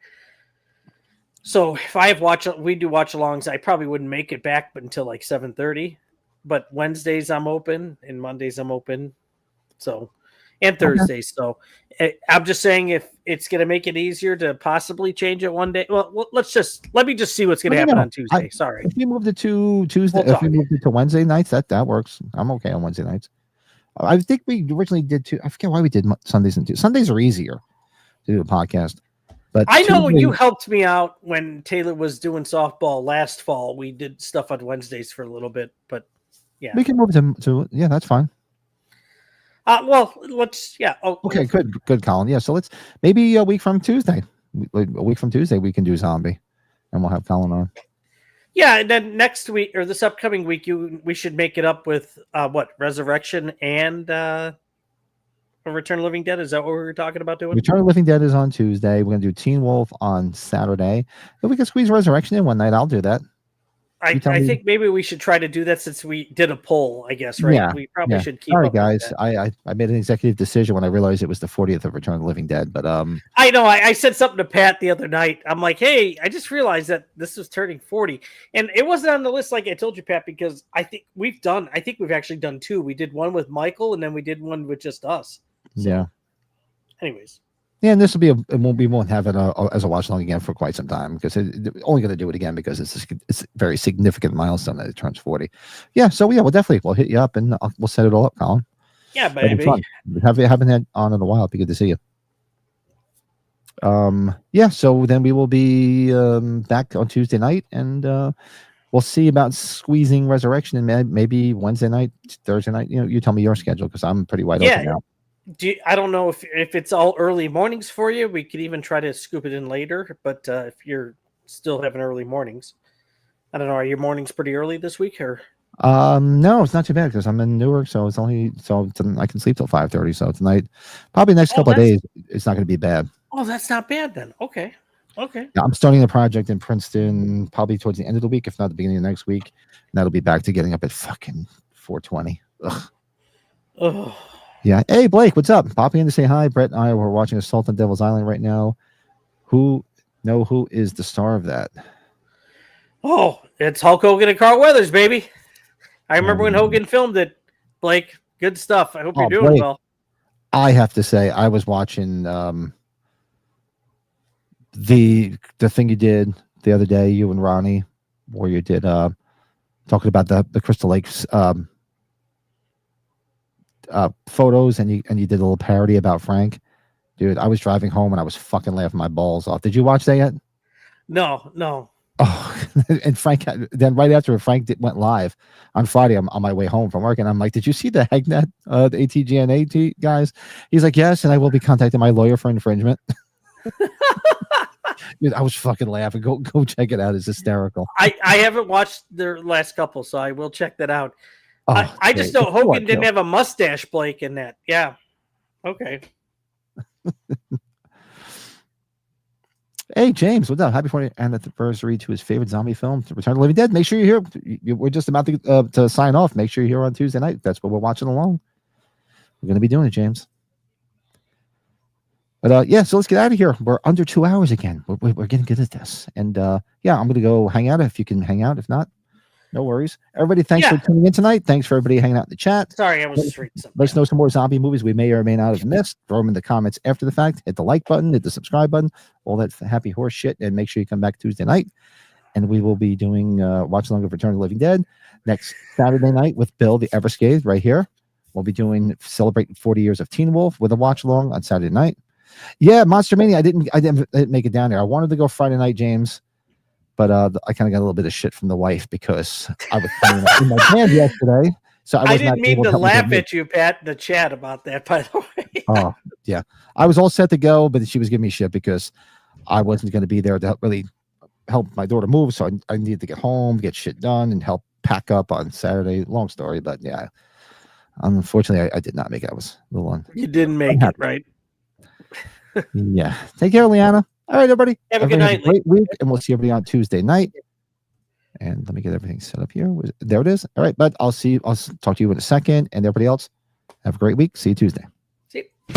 So if we do watch alongs, I probably wouldn't make it back until like 7:30. But Wednesdays I'm open and Mondays I'm open. So, and Thursdays. So I'm just saying, if it's going to make it easier to possibly change it one day. Well, let me just see what's going to happen on Tuesday. Sorry. If we moved it to Tuesday, if we moved it to Wednesday nights, that works. I'm okay on Wednesday nights. I think we originally did I forget why we did Sundays and Tuesdays. Sundays are easier to do a podcast. But I know you helped me out when Taylor was doing softball last fall. We did stuff on Wednesdays for a little bit, but Yeah. We can move to yeah, that's fine. Well, let's. Yeah. Oh, Okay, good, Colin. Yeah, so let's maybe a week from Tuesday. A week from Tuesday, we can do zombie, and we'll have Colin on. Yeah, and then next week or this upcoming week, we should make it up with what Resurrection and Return of the Living Dead. Is that what we were talking about doing? Return of the Living Dead is on Tuesday. We're gonna do Teen Wolf on Saturday. If we can squeeze Resurrection in one night, I'll do that. I think maybe we should try to do that since we did a poll, I guess, right? Yeah, We probably should keep Sorry, up guys. with that. I made an executive decision when I realized it was the 40th of Return of the Living Dead, but I know. I said something to Pat the other night. I'm like, hey, I just realized that this was turning 40. And it wasn't on the list like I told you, Pat, because I think we've actually done two. We did one with Michael and then we did one with just us. So, yeah. Anyways. Yeah, and this will be we won't have it as a watch along again for quite some time because only going to do it again because it's a very significant milestone that it turns 40. Yeah, so yeah, we'll hit you up and we'll set it all up, Colin. Yeah, baby. Haven't had on in a while. It'd be good to see you. Yeah, so then we will be back on Tuesday night and we'll see about squeezing Resurrection and maybe Wednesday night, Thursday night. You tell me your schedule because I'm pretty wide open now. I don't know if it's all early mornings for you. We could even try to scoop it in later. But if you're still having early mornings, I don't know. Are your mornings pretty early this week or? No, it's not too bad because I'm in Newark, so it's I can sleep till 5:30. So tonight, probably next couple of days, it's not going to be bad. Oh, that's not bad then. Okay. Yeah, I'm starting a project in Princeton probably towards the end of the week, if not the beginning of next week. And that'll be back to getting up at fucking 4:20. Ugh. Yeah. Hey, Blake, what's up? Popping in to say hi. Brett and I were watching Assault on Devil's Island right now. Who is the star of that? Oh, it's Hulk Hogan and Carl Weathers, baby. I remember when Hogan filmed it. Blake, good stuff. I hope you're doing well. I have to say, I was watching the thing you did the other day, you and Ronnie, where you did talking about the Crystal Lakes photos and you did a little parody about Frank. Dude, I was driving home and I was fucking laughing my balls off. Did you watch that yet? No. Oh, and Frank, then right after Frank went live on Friday, I'm on my way home from work and I'm like, did you see the HegNet, the ATGNAT guys? He's like, yes, and I will be contacting my lawyer for infringement. Dude, I was fucking laughing. Go check it out. It's hysterical. I haven't watched their last couple, so I will check that out. Oh, I just know Hogan didn't have a mustache, Blake, in that. Yeah. Okay. Hey, James, what's up? Happy 40th anniversary to his favorite zombie film, Return of the Living Dead. Make sure you're here. We're just about to sign off. Make sure you're here on Tuesday night. That's what we're watching along. We're going to be doing it, James. But yeah, so let's get out of here. We're under 2 hours again. We're getting good at this. And yeah, I'm going to go hang out if you can hang out. If not, no worries. Everybody, thanks for tuning in tonight. Thanks for everybody hanging out in the chat. Sorry, I was just reading something. Let us know some more zombie movies we may or may not have missed. Throw them in the comments after the fact. Hit the like button, hit the subscribe button, all that happy horse shit. And make sure you come back Tuesday night. And we will be doing Watch Along of Return of the Living Dead next Saturday night with Bill, the Everscathed, right here. We'll be doing celebrating 40 years of Teen Wolf with a watch along on Saturday night. Yeah, Monster Mania. I didn't make it down there. I wanted to go Friday night, James. But I kind of got a little bit of shit from the wife because I was playing in my band yesterday. So I didn't mean to laugh at you, Pat, in the chat about that, by the way. Oh, yeah. I was all set to go, but she was giving me shit because I wasn't going to be there to really help my daughter move. So I needed to get home, get shit done, and help pack up on Saturday. Long story, but yeah. Unfortunately, I did not make it. I was a little on. You didn't make it, right? Yeah. Take care, Liana. All right, everybody. Have a good night. Great week, and we'll see everybody on Tuesday night. And let me get everything set up here. There it is. All right, bud. I'll talk to you in a second. And everybody else, have a great week. See you Tuesday. See you.